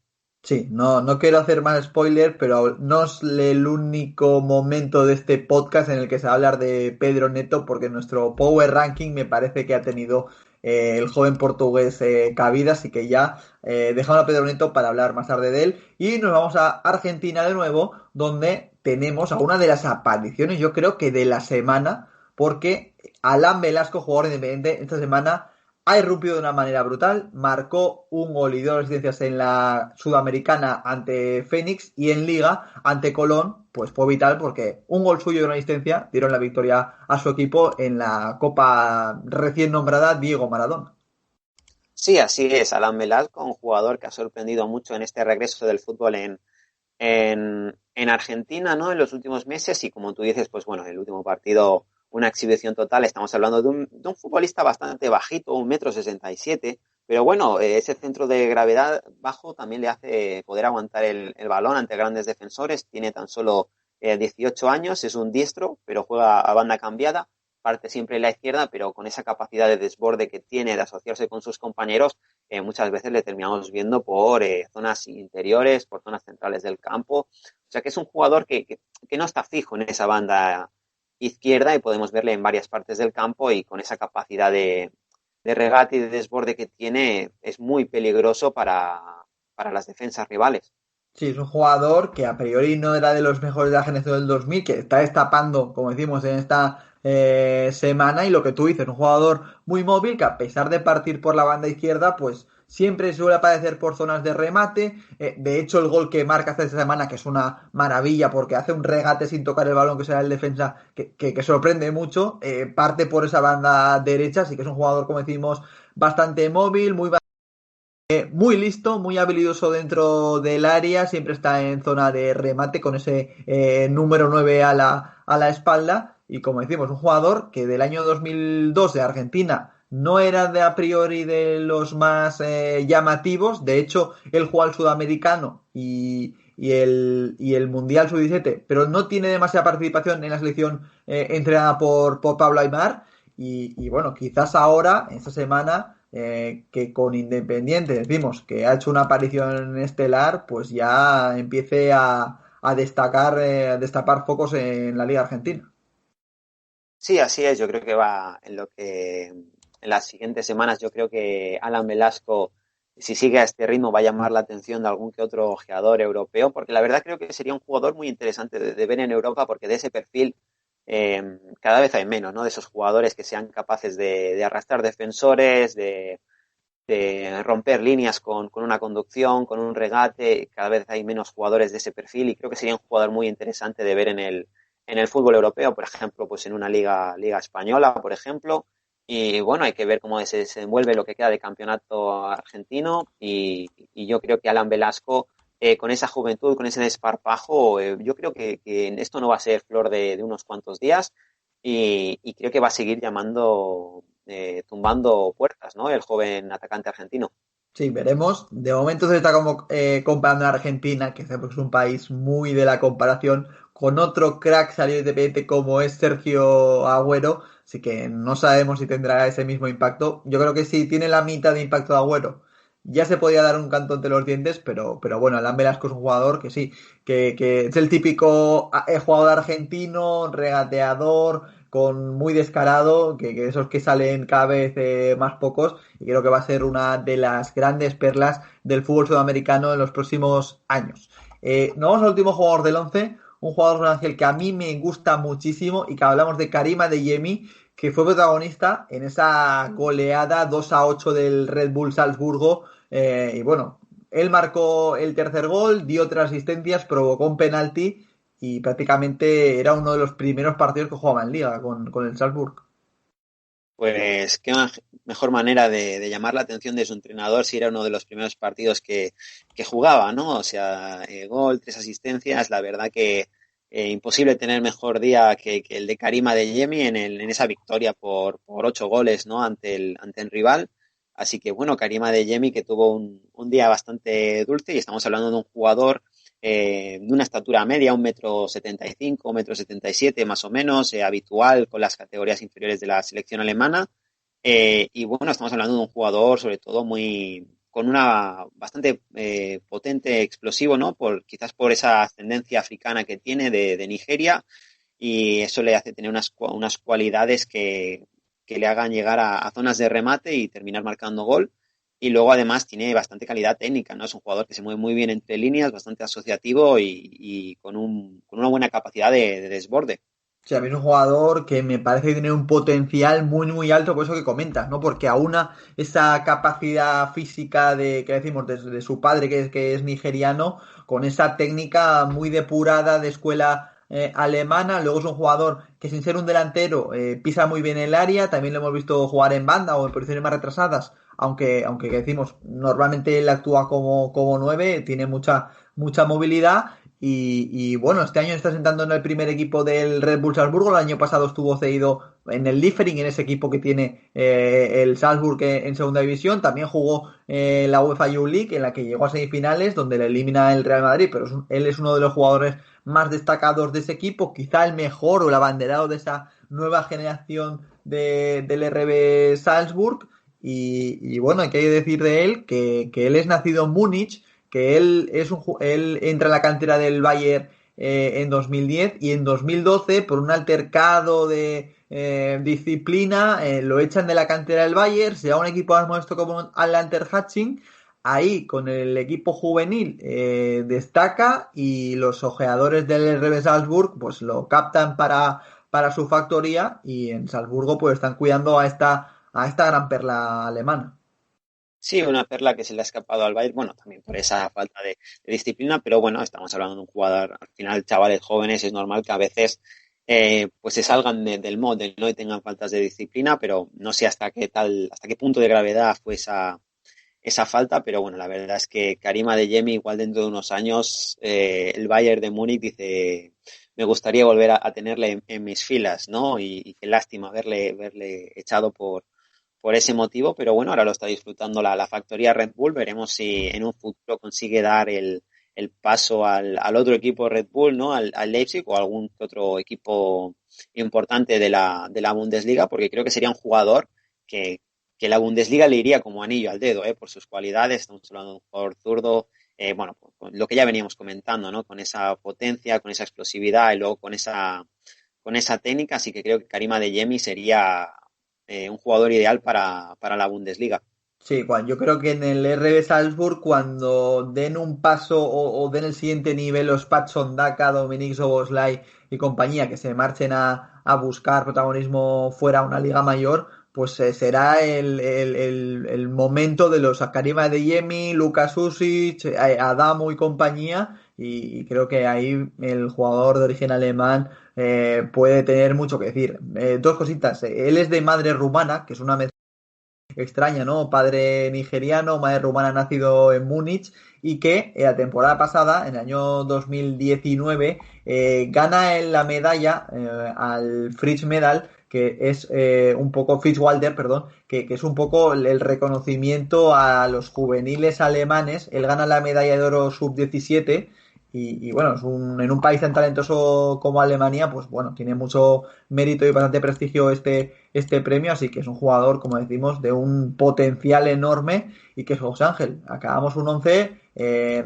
Sí, no quiero hacer más spoiler, pero no es el único momento de este podcast en el que se va a hablar de Pedro Neto, porque nuestro Power Ranking me parece que ha tenido el joven portugués cabida, así que ya dejamos a Pedro Neto para hablar más tarde de él. Y nos vamos a Argentina de nuevo, donde tenemos a una de las apariciones, yo creo que de la semana, porque Alan Velasco, jugador independiente, esta semana ha irrumpido de una manera brutal, marcó un gol y 2 asistencias en la Sudamericana ante Fénix, y en Liga ante Colón, pues fue vital, porque un gol suyo y una asistencia dieron la victoria a su equipo en la Copa recién nombrada Diego Maradona. Sí, así es. Alan Velasco, un jugador que ha sorprendido mucho en este regreso del fútbol en Argentina, ¿no? En los últimos meses, y como tú dices, pues bueno, el último partido, una exhibición total. Estamos hablando de un futbolista bastante bajito, 1,67 m, pero bueno, ese centro de gravedad bajo también le hace poder aguantar el balón ante grandes defensores. Tiene tan solo 18 años, es un diestro, pero juega a banda cambiada, parte siempre en la izquierda, pero con esa capacidad de desborde que tiene, de asociarse con sus compañeros, muchas veces le terminamos viendo por zonas interiores, por zonas centrales del campo. O sea que es un jugador que no está fijo en esa banda izquierda, y podemos verle en varias partes del campo, y con esa capacidad de regate y de desborde que tiene, es muy peligroso para las defensas rivales. Sí, es un jugador que a priori no era de los mejores de la generación del 2000, que está destapando, como decimos, en esta semana. Y lo que tú dices, un jugador muy móvil que, a pesar de partir por la banda izquierda, pues siempre suele aparecer por zonas de remate. De hecho, el gol que marca esta semana, que es una maravilla, porque hace un regate sin tocar el balón, que será el defensa, que sorprende mucho, parte por esa banda derecha. Así que es un jugador, como decimos, bastante móvil, muy Muy listo, muy habilidoso dentro del área, siempre está en zona de remate con ese número 9 a la espalda. Y como decimos, un jugador que del año 2002 de Argentina no era de a priori de los más llamativos. De hecho, él jugó al sudamericano y el Mundial Sub-17, pero no tiene demasiada participación en la selección entrenada por Pablo Aimar. Y bueno, quizás ahora, esta semana, que con Independiente decimos que ha hecho una aparición estelar, pues ya empiece a destacar, a destapar focos en la Liga Argentina. Sí, así es. Yo creo que va en lo que en las siguientes semanas yo creo que Alan Velasco, si sigue a este ritmo, va a llamar la atención de algún que otro ojeador europeo, porque la verdad creo que sería un jugador muy interesante de ver en Europa, porque de ese perfil cada vez hay menos, ¿no? De esos jugadores que sean capaces de arrastrar defensores, de romper líneas con una conducción, con un regate. Cada vez hay menos jugadores de ese perfil y creo que sería un jugador muy interesante de ver en el fútbol europeo, por ejemplo, pues en una liga española, por ejemplo. Y bueno, hay que ver cómo se desenvuelve lo que queda de campeonato argentino y yo creo que Alan Velasco, con esa juventud, con ese desparpajo, yo creo que esto no va a ser flor de unos cuantos días y creo que va a seguir llamando, tumbando puertas, ¿no? El joven atacante argentino. Sí, veremos. De momento se está como, comparando a Argentina, que es un país muy de la comparación, con otro crack salido independiente como es Sergio Agüero, así que no sabemos si tendrá ese mismo impacto. Yo creo que sí, tiene la mitad de impacto de Agüero. Ya se podía dar un canto entre los dientes, pero bueno, Alan Velasco es un jugador que sí, que es el típico jugador argentino, regateador, con muy descarado, que esos que salen cada vez más pocos, y creo que va a ser una de las grandes perlas del fútbol sudamericano en los próximos años. Nos vamos al último jugador del 11, un jugador Ángel que a mí me gusta muchísimo y que hablamos de Karim Adeyemi, que fue protagonista en esa goleada 2-8 del Red Bull Salzburgo. Y bueno, él marcó el tercer gol, dio 3 asistencias, provocó un penalti y prácticamente era uno de los primeros partidos que jugaba en Liga con el Salzburg. Pues qué mejor manera de llamar la atención de su entrenador si era uno de los primeros partidos que jugaba, ¿no? O sea, gol, 3 asistencias, la verdad que imposible tener mejor día que el de Karim Adeyemi en esa victoria por 8 goles, ¿no? Ante el rival. Así que bueno, Karim Adeyemi que tuvo un día bastante dulce y estamos hablando de un jugador de una estatura media, 1,75 m, 1,77 m más o menos, habitual con las categorías inferiores de la selección alemana. Y bueno, estamos hablando de un jugador sobre todo con una bastante potente, explosivo, ¿no? Quizás por esa ascendencia africana que tiene de Nigeria, y eso le hace tener unas cualidades que le hagan llegar a zonas de remate y terminar marcando gol. Y luego además tiene bastante calidad técnica, ¿no? Es un jugador que se mueve muy bien entre líneas, bastante asociativo y con una buena capacidad de desborde. O sea, a mí es un jugador que me parece que tiene un potencial muy, muy alto, por eso que comentas, ¿no? Porque aúna esa capacidad física que decimos, de su padre, que es nigeriano, con esa técnica muy depurada de escuela alemana. Luego es un jugador que, sin ser un delantero, pisa muy bien el área. También lo hemos visto jugar en banda o en posiciones más retrasadas, aunque que decimos, normalmente él actúa como 9, tiene mucha movilidad. Bueno, este año está sentando en el primer equipo del Red Bull Salzburgo. El año pasado estuvo cedido en el Liefering, en ese equipo que tiene el Salzburg en segunda división. También jugó la UEFA Youth League, en la que llegó a semifinales, donde le elimina el Real Madrid. Pero él es uno de los jugadores más destacados de ese equipo, quizá el mejor o el abanderado de esa nueva generación del RB Salzburg. Bueno, hay que decir de él que él es nacido en Múnich, que él entra en la cantera del Bayern en 2010 y en 2012 por un altercado de disciplina lo echan de la cantera del Bayern, se va a un equipo más modesto como Al-Unterhaching. Ahí con el equipo juvenil destaca y los ojeadores del RB Salzburg pues lo captan para su factoría y en Salzburgo pues están cuidando a esta gran perla alemana. Sí, una perla que se le ha escapado al Bayern, bueno, también por esa falta de disciplina, pero bueno, estamos hablando de un jugador, al final, chavales jóvenes, es normal que a veces pues se salgan del molde, ¿no? Y tengan faltas de disciplina, pero no sé hasta qué punto de gravedad fue esa falta, pero bueno, la verdad es que Karim Adeyemi, igual dentro de unos años, el Bayern de Múnich dice, me gustaría volver a tenerle en mis filas, ¿no? Y qué lástima verle echado por ese motivo, pero bueno, ahora lo está disfrutando la factoría Red Bull. Veremos si en un futuro consigue dar el paso al otro equipo Red Bull, ¿no? Al Leipzig o algún otro equipo importante de la Bundesliga, porque creo que sería un jugador que la Bundesliga le iría como anillo al dedo, por sus cualidades. Estamos hablando de un jugador zurdo, bueno, con lo que ya veníamos comentando, ¿no? Con esa potencia, con esa explosividad y luego con esa técnica, así que creo que Karim Adeyemi sería un jugador ideal para la Bundesliga. Sí, Juan, yo creo que en el RB Salzburg, cuando den un paso o den el siguiente nivel los Patson Daka, Dominik Szoboszlai y compañía, que se marchen a buscar protagonismo fuera a una liga mayor, pues será el momento de los Karim Adeyemi, Luka Susic, Adamo y compañía, y creo que ahí el jugador de origen alemán puede tener mucho que decir. Dos cositas, él es de madre rumana, que es una extraña, ¿no? Padre nigeriano, madre rumana, nacido en Múnich, y que la temporada pasada, en el año 2019, gana en la medalla al Fritz Medal, que es un poco Fritz Walter, perdón, que es un poco el reconocimiento a los juveniles alemanes. Él gana la medalla de oro sub-17 y bueno, en un país tan talentoso como Alemania, pues bueno, tiene mucho mérito y bastante prestigio este premio, así que es un jugador, como decimos, de un potencial enorme y que es José Ángel. Acabamos un 11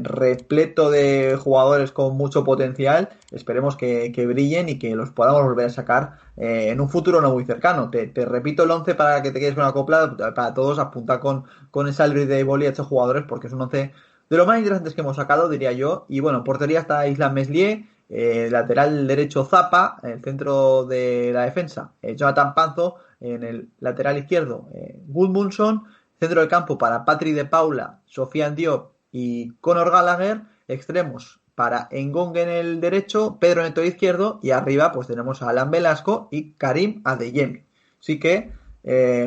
repleto de jugadores con mucho potencial, esperemos que brillen y que los podamos volver a sacar en un futuro no muy cercano. Te repito el 11 para que te quedes con la copla, para todos apuntar con esa de y boli a estos jugadores, porque es un 11 de los más interesantes que hemos sacado, diría yo. Y bueno, en portería está Islam Meslier, lateral derecho Zappa, en el centro de la defensa Jonathan Panzo, en el lateral izquierdo Gudmundsson, centro del campo para Patrick de Paula, Sofiane Diop y Conor Gallagher, extremos para Engongue en el derecho, Pedro Neto izquierdo, y arriba pues tenemos a Alan Velasco y Karim Adeyemi. Así que,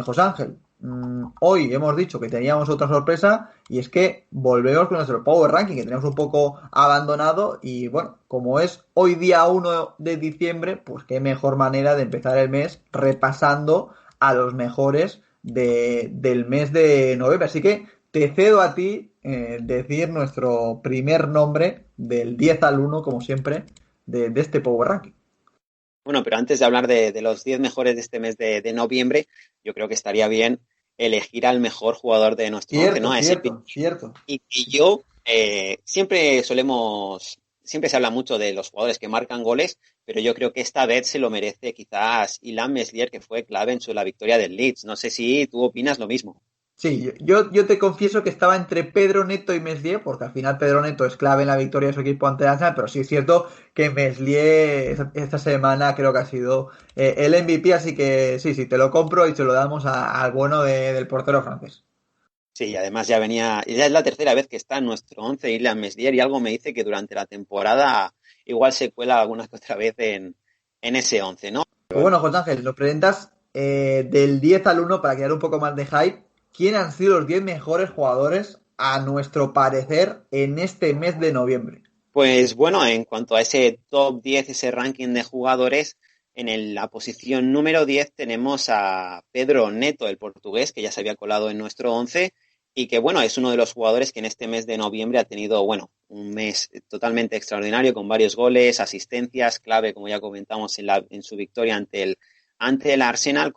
José Ángel, hoy hemos dicho que teníamos otra sorpresa y es que volvemos con nuestro Power Ranking que teníamos un poco abandonado y bueno, como es hoy día 1 de diciembre, pues qué mejor manera de empezar el mes repasando a los mejores del mes de noviembre. Así que te cedo a ti decir nuestro primer nombre del 10 al 1, como siempre, de este Power Ranking. Bueno, pero antes de hablar de los 10 mejores de este mes de noviembre, yo creo que estaría bien elegir al mejor jugador de nuestro once, ¿no? Cierto. Y yo siempre se habla mucho de los jugadores que marcan goles, pero yo creo que esta vez se lo merece quizás Illan Meslier, que fue clave en la victoria del Leeds. No sé si tú opinas lo mismo. Sí, yo te confieso que estaba entre Pedro Neto y Meslier, porque al final Pedro Neto es clave en la victoria de su equipo ante el Arsenal, pero sí es cierto que Meslier esta semana creo que ha sido el MVP, así que sí, te lo compro y se lo damos al bueno del portero francés. Sí, y además ya es la tercera vez que está en nuestro 11 Illan Meslier, y algo me dice que durante la temporada igual se cuela alguna que otra vez en ese 11, ¿no? Pues bueno, José Ángel, nos presentas del 10 al 1 para crear un poco más de hype. ¿Quién han sido los 10 mejores jugadores, a nuestro parecer, en este mes de noviembre? Pues bueno, en cuanto a ese top 10, ese ranking de jugadores, en la posición número 10 tenemos a Pedro Neto, el portugués, que ya se había colado en nuestro 11 y que bueno, es uno de los jugadores que en este mes de noviembre ha tenido, bueno, un mes totalmente extraordinario con varios goles, asistencias, clave, como ya comentamos, en su victoria ante el Arsenal,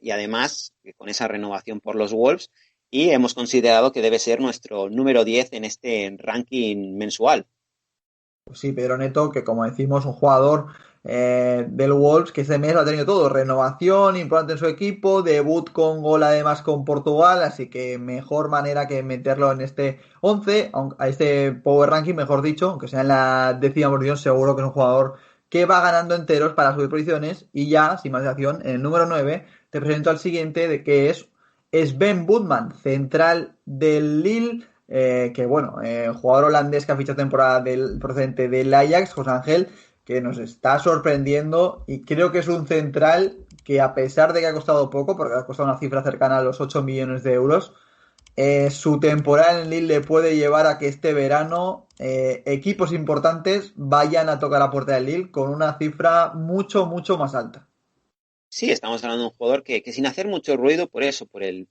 y además con esa renovación por los Wolves, y hemos considerado que debe ser nuestro número 10 en este ranking mensual. Pues sí, Pedro Neto, que como decimos, un jugador del Wolves que este mes lo ha tenido todo, renovación importante en su equipo, debut con gol además con Portugal, así que mejor manera que meterlo en este 11, a este Power Ranking, mejor dicho, aunque sea en la 10ª posición, seguro que es un jugador que va ganando enteros para subir posiciones. Y ya, sin más dilación, en el número 9 te presento al siguiente, que es Sven Botman, central del Lille, que bueno, jugador holandés que ha fichado temporada procedente del Ajax, José Ángel, que nos está sorprendiendo y creo que es un central que, a pesar de que ha costado poco, porque ha costado una cifra cercana a los 8 millones de euros, su temporada en Lille le puede llevar a que este verano equipos importantes vayan a tocar la puerta del Lille con una cifra mucho, mucho más alta. Sí, estamos hablando de un jugador que sin hacer mucho ruido, por eso, por el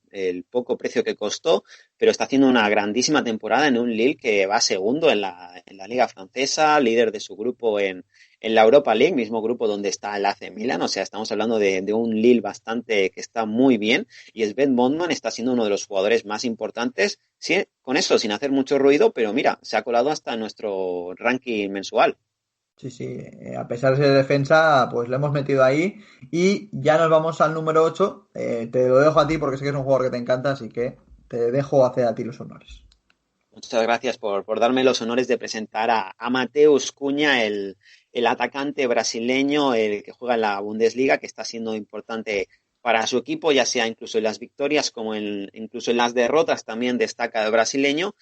poco precio que costó, pero está haciendo una grandísima temporada en un Lille que va segundo en la Liga Francesa, líder de su grupo en la Europa League, mismo grupo donde está el AC Milan. O sea, estamos hablando de un Lille bastante que está muy bien, y Sven Botman está siendo uno de los jugadores más importantes, sí, con eso, sin hacer mucho ruido, pero mira, se ha colado hasta nuestro ranking mensual. Sí, sí, a pesar de ser defensa, pues lo hemos metido ahí y ya nos vamos al número 8. Te lo dejo a ti porque sé que es un jugador que te encanta, así que te dejo hacer a ti los honores. Muchas gracias por darme los honores de presentar a Mateus Cunha, el atacante brasileño, el que juega en la Bundesliga, que está siendo importante para su equipo, ya sea incluso en las victorias como incluso en las derrotas también destaca el brasileño.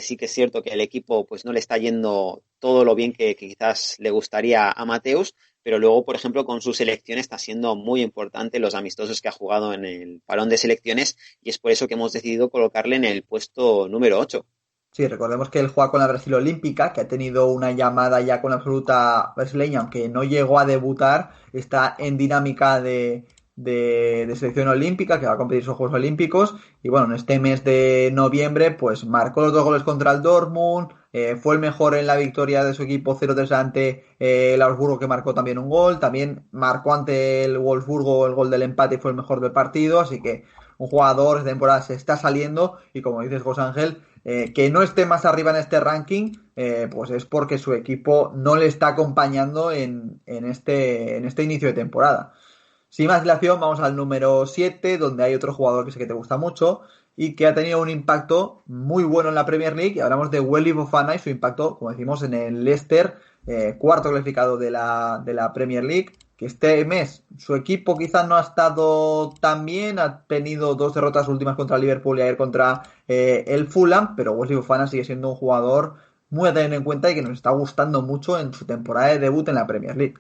Sí que es cierto que el equipo pues no le está yendo todo lo bien que quizás le gustaría a Mateus, pero luego, por ejemplo, con su selección está siendo muy importante los amistosos que ha jugado en el parón de selecciones, y es por eso que hemos decidido colocarle en el puesto número 8. Sí, recordemos que él juega con la Brasil Olímpica, que ha tenido una llamada ya con la absoluta brasileña, aunque no llegó a debutar, está en dinámica de selección olímpica, que va a competir sus Juegos Olímpicos, y bueno, en este mes de noviembre, pues marcó los 2 goles contra el Dortmund, fue el mejor en la victoria de su equipo 0-3 ante el Augsburgo, que marcó también un gol, también marcó ante el Wolfsburgo el gol del empate y fue el mejor del partido, así que un jugador de temporada se está saliendo, y como dices, José Ángel, que no esté más arriba en este ranking, pues es porque su equipo no le está acompañando en este inicio de temporada. Sin más dilación, vamos al número 7, donde hay otro jugador que sé que te gusta mucho y que ha tenido un impacto muy bueno en la Premier League. Y hablamos de Wesley Fofana y su impacto, como decimos, en el Leicester, cuarto clasificado de la Premier League. Que este mes su equipo quizás no ha estado tan bien, ha tenido 2 derrotas últimas contra el Liverpool y ayer contra el Fulham, pero Wesley Fofana sigue siendo un jugador muy a tener en cuenta y que nos está gustando mucho en su temporada de debut en la Premier League.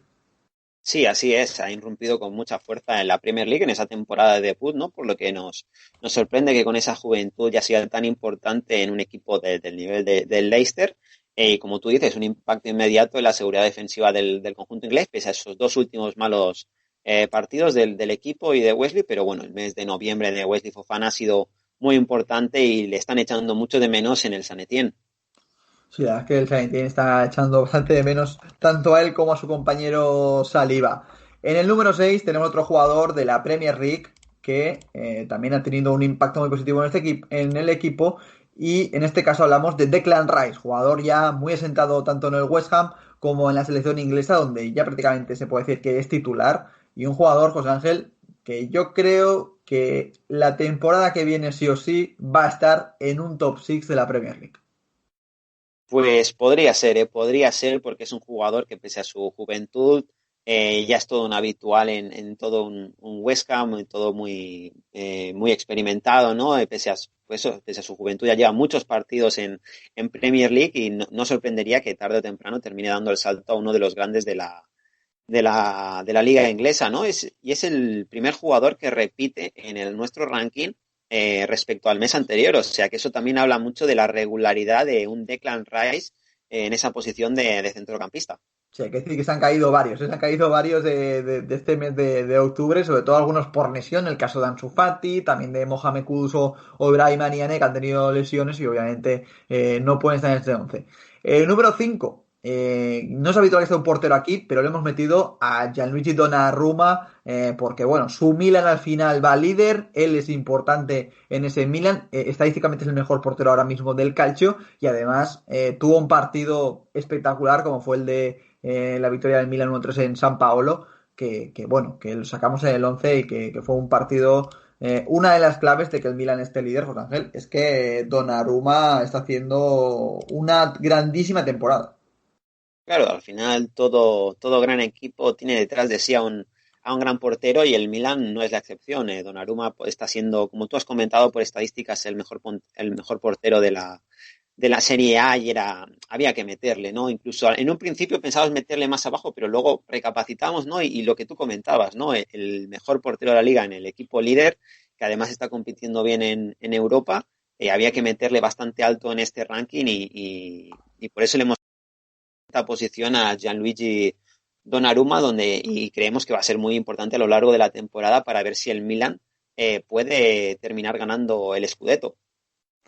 Sí, así es, ha irrumpido con mucha fuerza en la Premier League en esa temporada de debut, ¿no? Por lo que nos sorprende que con esa juventud ya sea tan importante en un equipo del nivel del Leicester. Y como tú dices, un impacto inmediato en la seguridad defensiva del conjunto inglés, pese a esos 2 últimos malos partidos del equipo y de Wesley. Pero bueno, el mes de noviembre de Wesley Fofana ha sido muy importante y le están echando mucho de menos en el San Etienne. Sí, la verdad es que el Saint-Étienne está echando bastante de menos tanto a él como a su compañero Saliba. En el número 6 tenemos otro jugador de la Premier League que también ha tenido un impacto muy positivo en el equipo, y en este caso hablamos de Declan Rice, jugador ya muy asentado tanto en el West Ham como en la selección inglesa, donde ya prácticamente se puede decir que es titular, y un jugador, José Ángel, que yo creo que la temporada que viene sí o sí va a estar en un top 6 de la Premier League. Pues podría ser porque es un jugador que pese a su juventud ya es todo un habitual en todo un West Ham, en todo muy experimentado, ¿no? Pese a su juventud ya lleva muchos partidos en Premier League, y no sorprendería que tarde o temprano termine dando el salto a uno de los grandes de la liga inglesa, ¿no? Y es el primer jugador que repite en nuestro ranking respecto al mes anterior. O sea que eso también habla mucho de la regularidad de un Declan Rice en esa posición de centrocampista. Sí, hay que decir que se han caído varios de este mes de octubre, sobre todo algunos por lesión, el caso de Ansu Fati, también de Mohamed Kudus o Ibrahim Niane, que han tenido lesiones y obviamente no pueden estar en este 11. Número 5. No es habitual que esté un portero aquí, pero le hemos metido a Gianluigi Donnarumma, porque bueno, su Milan al final va líder, él es importante en ese Milan, estadísticamente es el mejor portero ahora mismo del Calcio, y además tuvo un partido espectacular como fue el de la victoria del Milan 1-3 en San Paolo, bueno, que lo sacamos en el 11 y que fue un partido. Una de las claves de que el Milan esté líder, José Ángel, es que Donnarumma está haciendo una grandísima temporada. Claro, al final todo gran equipo tiene detrás de sí a un gran portero, y el Milan no es la excepción. Donnarumma está siendo, como tú has comentado, por estadísticas el mejor portero de la Serie A, y había que meterle, ¿no? Incluso en un principio pensábamos meterle más abajo, pero luego recapacitamos, ¿no? Y lo que tú comentabas, ¿no? El mejor portero de la liga en el equipo líder, que además está compitiendo bien en Europa, había que meterle bastante alto en este ranking y por eso le hemos dado esta posición a Gianluigi Donnarumma, y creemos que va a ser muy importante a lo largo de la temporada para ver si el Milan puede terminar ganando el Scudetto.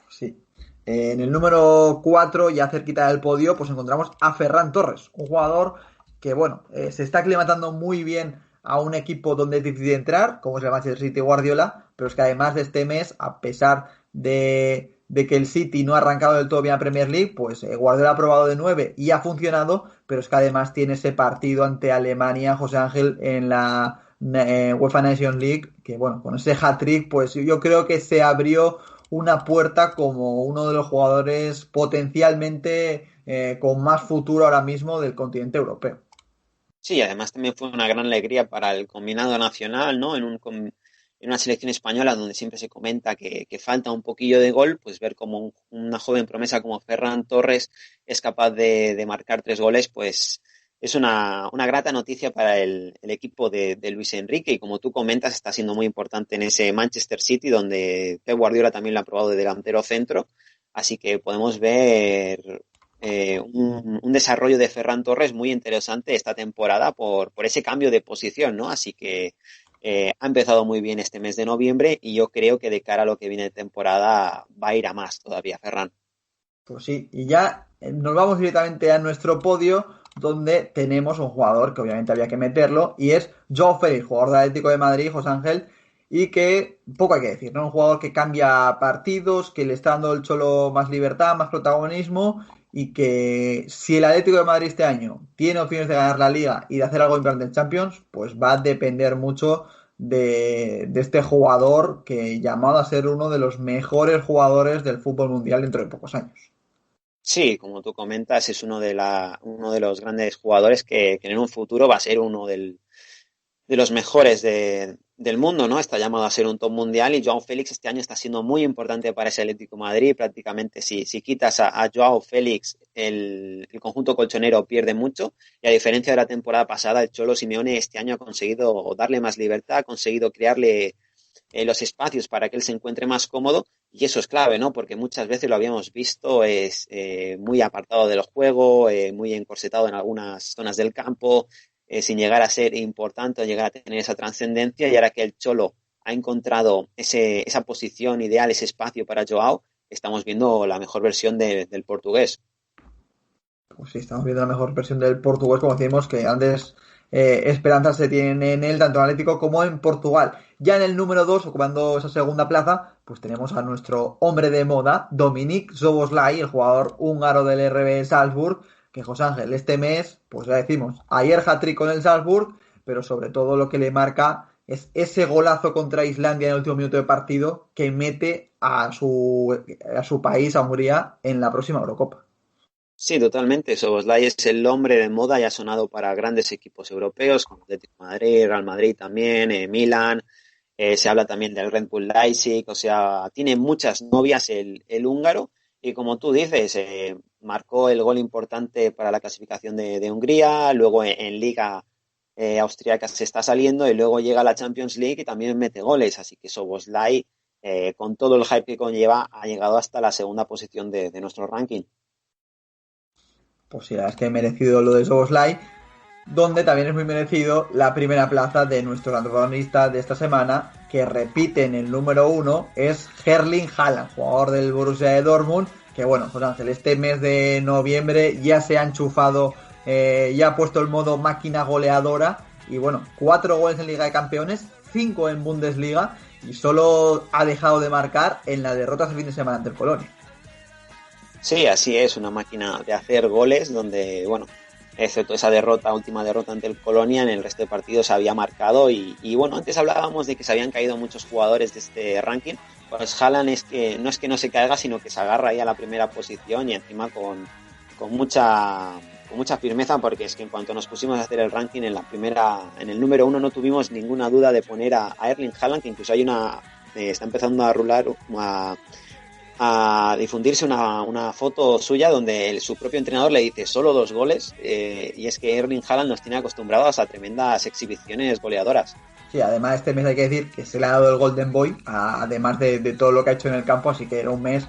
Sí. En el número 4, ya cerquita del podio, pues encontramos a Ferran Torres, un jugador que, bueno, se está aclimatando muy bien a un equipo donde es difícil entrar, como es el Manchester City Guardiola, pero es que además de este mes, a pesar de que el City no ha arrancado del todo bien a Premier League, pues Guardiola ha probado de 9 y ha funcionado, pero es que además tiene ese partido ante Alemania, José Ángel, en la UEFA Nations League, que bueno, con ese hat-trick, pues yo creo que se abrió una puerta como uno de los jugadores potencialmente con más futuro ahora mismo del continente europeo. Sí, además también fue una gran alegría para el combinado nacional, ¿no? En una selección española donde siempre se comenta que falta un poquillo de gol, pues ver como una joven promesa como Ferran Torres es capaz de marcar 3 goles, pues es una grata noticia para el equipo de Luis Enrique, y como tú comentas, está siendo muy importante en ese Manchester City, donde Pep Guardiola también lo ha probado de delantero centro, así que podemos ver un desarrollo de Ferran Torres muy interesante esta temporada por ese cambio de posición, ¿no? Así que ha empezado muy bien este mes de noviembre y yo creo que de cara a lo que viene de temporada va a ir a más todavía, Ferran. Pues sí, y ya nos vamos directamente a nuestro podio, donde tenemos un jugador que obviamente había que meterlo, y es Joao Félix, jugador del Atlético de Madrid, José Ángel, y que poco hay que decir, ¿no? Un jugador que cambia partidos, que le está dando el Cholo más libertad, más protagonismo, y que si el Atlético de Madrid este año tiene opciones de ganar la Liga y de hacer algo importante en Champions, pues va a depender mucho de este jugador que llamado a ser uno de los mejores jugadores del fútbol mundial dentro de pocos años. Sí, como tú comentas, es uno de los grandes jugadores que en un futuro va a ser uno de los mejores del mundo, ¿no? Está llamado a ser un top mundial y Joao Félix este año está siendo muy importante para ese Atlético de Madrid. Prácticamente si quitas a Joao Félix, el conjunto colchonero pierde mucho, y a diferencia de la temporada pasada, el Cholo Simeone este año ha conseguido darle más libertad, ha conseguido crearle los espacios para que él se encuentre más cómodo, y eso es clave, ¿no? Porque muchas veces lo habíamos visto, es muy apartado del juego, muy encorsetado en algunas zonas del campo, sin llegar a ser importante o llegar a tener esa trascendencia, y ahora que el Cholo ha encontrado esa posición ideal, ese espacio para Joao, estamos viendo la mejor versión del portugués. Pues sí, estamos viendo la mejor versión del portugués, como decimos, que antes esperanzas se tienen en él, tanto en Atlético como en Portugal. Ya en el número 2, ocupando esa segunda plaza, pues tenemos a nuestro hombre de moda, Dominik Szoboszlai, el jugador húngaro del RB Salzburg, que José Ángel, este mes, pues ya decimos, ayer hat-trick con el Salzburg, pero sobre todo lo que le marca es ese golazo contra Islandia en el último minuto de partido que mete a su país, a Hungría, en la próxima Eurocopa. Sí, totalmente. Szoboszlai es el hombre de moda y ha sonado para grandes equipos europeos como Atlético de Madrid, Real Madrid también, Milan. Se habla también del Red Bull Leipzig. O sea, tiene muchas novias el húngaro, y como tú dices, marcó el gol importante para la clasificación de Hungría. Luego en Liga austriaca se está saliendo y luego llega a la Champions League y también mete goles. Así que Szoboszlai, con todo el hype que conlleva, ha llegado hasta la segunda posición de nuestro ranking. Pues sí, la verdad es que merecido lo de Szoboszlai, donde también es muy merecido la primera plaza de nuestro antagonista de esta semana, que repite en el número 1, es Erling Haaland, jugador del Borussia de Dortmund, que bueno, José Ángel, este mes de noviembre ya se ha enchufado, ya ha puesto el modo máquina goleadora, y bueno, 4 goles en Liga de Campeones, 5 en Bundesliga, y solo ha dejado de marcar en la derrota este fin de semana ante el Colonia. Sí, así es, una máquina de hacer goles donde, bueno, excepto esa última derrota ante el Colonia, en el resto de partidos había marcado y bueno, antes hablábamos de que se habían caído muchos jugadores de este ranking, pues Haaland no es que no se caiga, sino que se agarra ahí a la primera posición y encima con mucha firmeza, porque es que en cuanto nos pusimos a hacer el ranking en el número 1 no tuvimos ninguna duda de poner a Erling Haaland, que incluso está empezando a a difundirse una foto suya donde su propio entrenador le dice solo 2 goles, y es que Erling Haaland nos tiene acostumbrados a tremendas exhibiciones goleadoras. Sí, además este mes hay que decir que se le ha dado el Golden Boy, además de todo lo que ha hecho en el campo, así que era un mes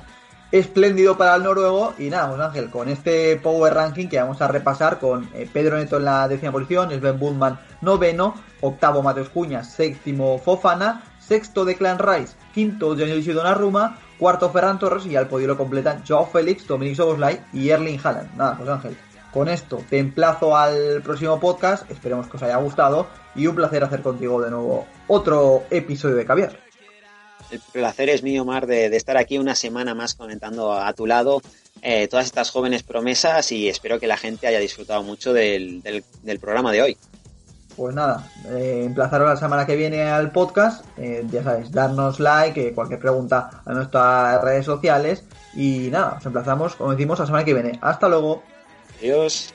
espléndido para el noruego. Y nada, pues Ángel, con este Power Ranking que vamos a repasar con Pedro Neto en la 10ª posición, Sven Botman 9º, 8º Mateus Cunha, 7º Fofana, 6º Declan Rice, 5º Dionisio Donnarumma, 4º Ferran Torres, y al podio lo completan Joao Félix, Dominic Szoboszlai y Erling Haaland. Nada, pues Ángel, con esto te emplazo al próximo podcast, esperemos que os haya gustado y un placer hacer contigo de nuevo otro episodio de Caviar. El placer es mío, Mar, de estar aquí una semana más comentando a tu lado todas estas jóvenes promesas, y espero que la gente haya disfrutado mucho del programa de hoy. Pues nada, emplazaros la semana que viene al podcast, ya sabéis, darnos like, cualquier pregunta a nuestras redes sociales, y nada, os emplazamos, como decimos, la semana que viene. Hasta luego. Adiós.